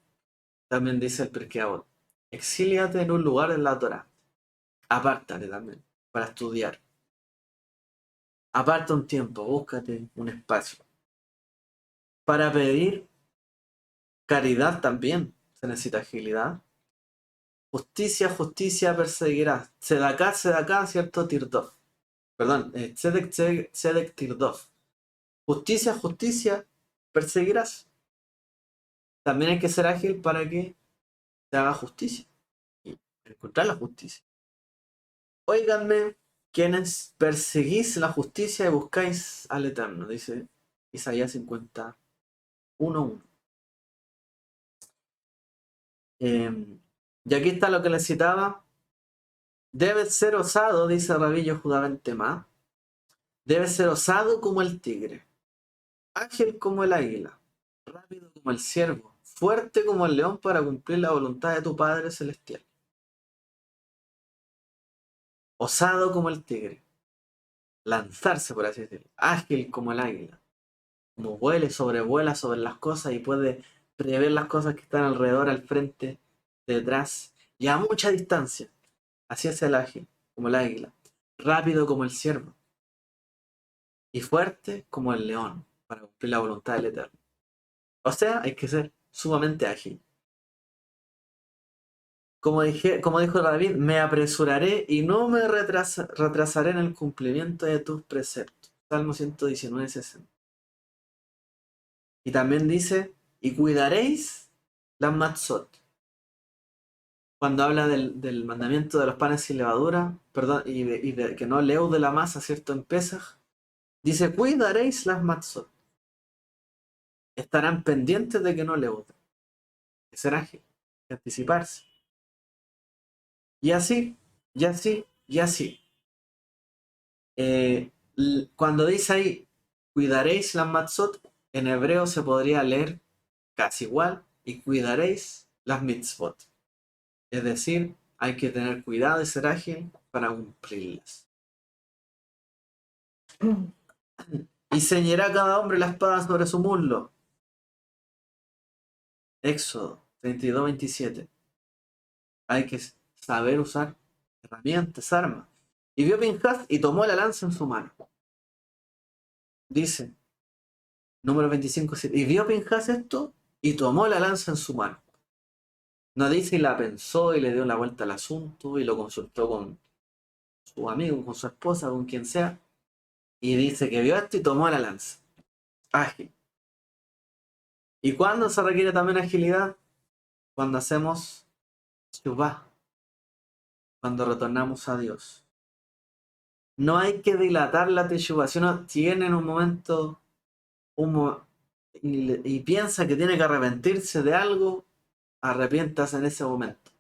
Speaker 1: También dice el Pirkei Avot. Exíliate en un lugar de la Torá. Apártate también, para estudiar. Aparta un tiempo, búscate un espacio. Para pedir caridad también se necesita agilidad. Justicia, justicia perseguirás. Sedaká, cierto, Tirdof. Perdón, Tzedek, Tirdof. Justicia, justicia perseguirás. También hay que ser ágil para que se haga justicia y encontrar la justicia. Óiganme, quienes perseguís la justicia y buscáis al Eterno, dice Isaías 51:1. Y aquí está lo que les citaba. Debes ser osado, dice Rabí Yehudá ben Temá. Debes ser osado como el tigre, ágil como el águila, rápido como el ciervo, fuerte como el león para cumplir la voluntad de tu Padre Celestial. Osado como el tigre, lanzarse, por así decirlo, ágil como el águila, como sobrevuela sobre las cosas y puede prever las cosas que están alrededor, al frente, detrás y a mucha distancia. Así es el ágil, como el águila, rápido como el ciervo y fuerte como el león para cumplir la voluntad del Eterno. O sea, hay que ser sumamente ágil. Como dijo David, me apresuraré y no me retrasaré en el cumplimiento de tus preceptos. Salmo 119, 60. Y también dice, y cuidaréis las matzot. Cuando habla del mandamiento de los panes sin levadura, perdón, y de que no leude la masa, ¿cierto? En Pesaj, dice, cuidaréis las matzot. Estarán pendientes de que no leude. Que ser ágil, que anticiparse. Y así, y así, y así. Cuando dice ahí, cuidaréis las matzot, en hebreo se podría leer casi igual, y cuidaréis las mitzvot. Es decir, hay que tener cuidado y ser ágil para cumplirlas. Y ceñirá cada hombre la espada sobre su muslo. Éxodo 32, 27. Hay que saber usar herramientas, armas. Y vio Pinhas y tomó la lanza en su mano. Dice, número 25, y vio Pinhas esto y tomó la lanza en su mano. No dice y la pensó y le dio la vuelta al asunto y lo consultó con su amigo, con su esposa, con quien sea. Y dice que vio esto y tomó la lanza. Ágil. ¿Y cuándo se requiere también agilidad? Cuando hacemos Shuvah, cuando retornamos a Dios. No hay que dilatar la Teshuvah. Si uno tiene en un momento y piensa que tiene que arrepentirse de algo, arrepiéntase en ese momento.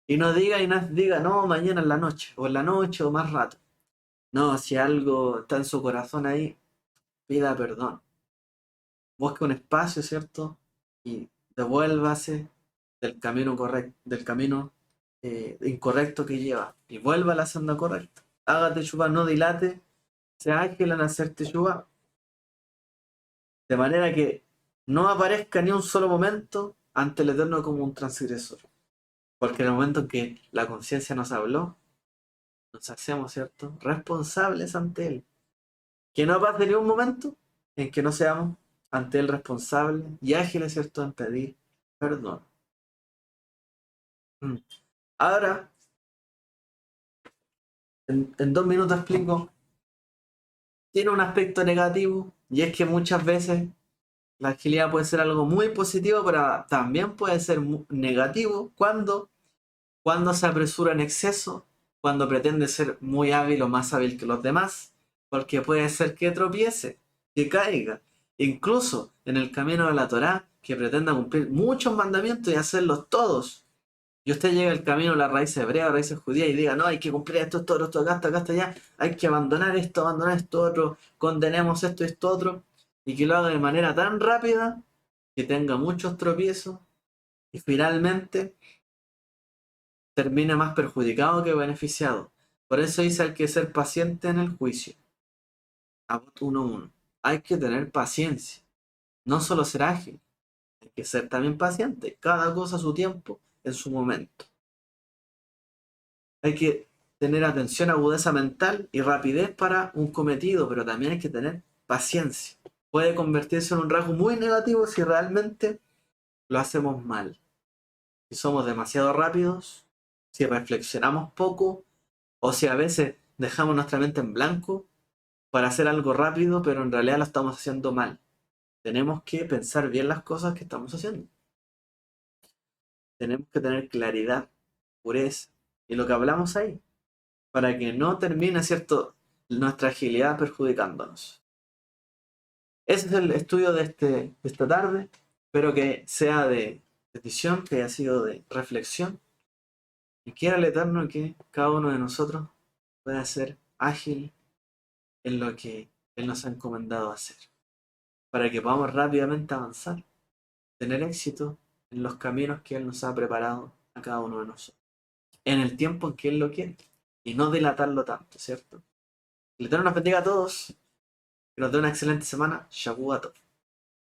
Speaker 1: Y no diga, no, mañana en la noche, o en la noche, o más rato. No, si algo está en su corazón ahí, pida perdón. Busque un espacio, ¿cierto? Y devuélvase del camino correcto, del camino incorrecto que lleva. Y vuelva a la senda correcta. Haga teshuvá, no dilate, sea ágil en hacer teshuvá. De manera que no aparezca ni un solo momento ante el Eterno como un transgresor. Porque en el momento en que la conciencia nos habló, nos hacemos, ¿cierto?, responsables ante Él. Que no pase ni un momento en que no seamos ante Él responsables y ágiles, ¿cierto?, en pedir perdón. Ahora, en 2 minutos explico. Tiene un aspecto negativo y es que muchas veces la agilidad puede ser algo muy positivo, pero también puede ser negativo cuando se apresura en exceso, cuando pretende ser muy hábil o más hábil que los demás, porque puede ser que tropiece, que caiga, incluso en el camino de la Torá, que pretenda cumplir muchos mandamientos y hacerlos todos. Y usted llega al camino de la raíz hebrea, raíces judías, y diga, no, hay que cumplir esto, esto, acá, allá, hay que abandonar esto, otro, condenemos esto, esto, otro, y que lo haga de manera tan rápida que tenga muchos tropiezos y finalmente termine más perjudicado que beneficiado. Por eso dice, hay que ser paciente en el juicio. Abot 1.1. Hay que tener paciencia, no solo ser ágil, hay que ser también paciente, cada cosa a su tiempo, en su momento. Hay que tener atención, agudeza mental y rapidez para un cometido, pero también hay que tener paciencia. Puede convertirse en un rasgo muy negativo si realmente lo hacemos mal. Si somos demasiado rápidos, si reflexionamos poco, o si a veces dejamos nuestra mente en blanco para hacer algo rápido, pero en realidad lo estamos haciendo mal. Tenemos que pensar bien las cosas que estamos haciendo. Tenemos que tener claridad, pureza, y lo que hablamos ahí, para que no termine, ¿cierto?, nuestra agilidad perjudicándonos. Ese es el estudio de esta tarde. Espero que sea de petición, que haya sido de reflexión. Y quiera el Eterno que cada uno de nosotros pueda ser ágil en lo que Él nos ha encomendado hacer, para que podamos rápidamente avanzar, tener éxito en los caminos que Él nos ha preparado a cada uno de nosotros, en el tiempo en que Él lo quiere, y no dilatarlo tanto, ¿cierto? El Eterno nos bendiga a todos, que nos dé una excelente semana. Shavuot Tov.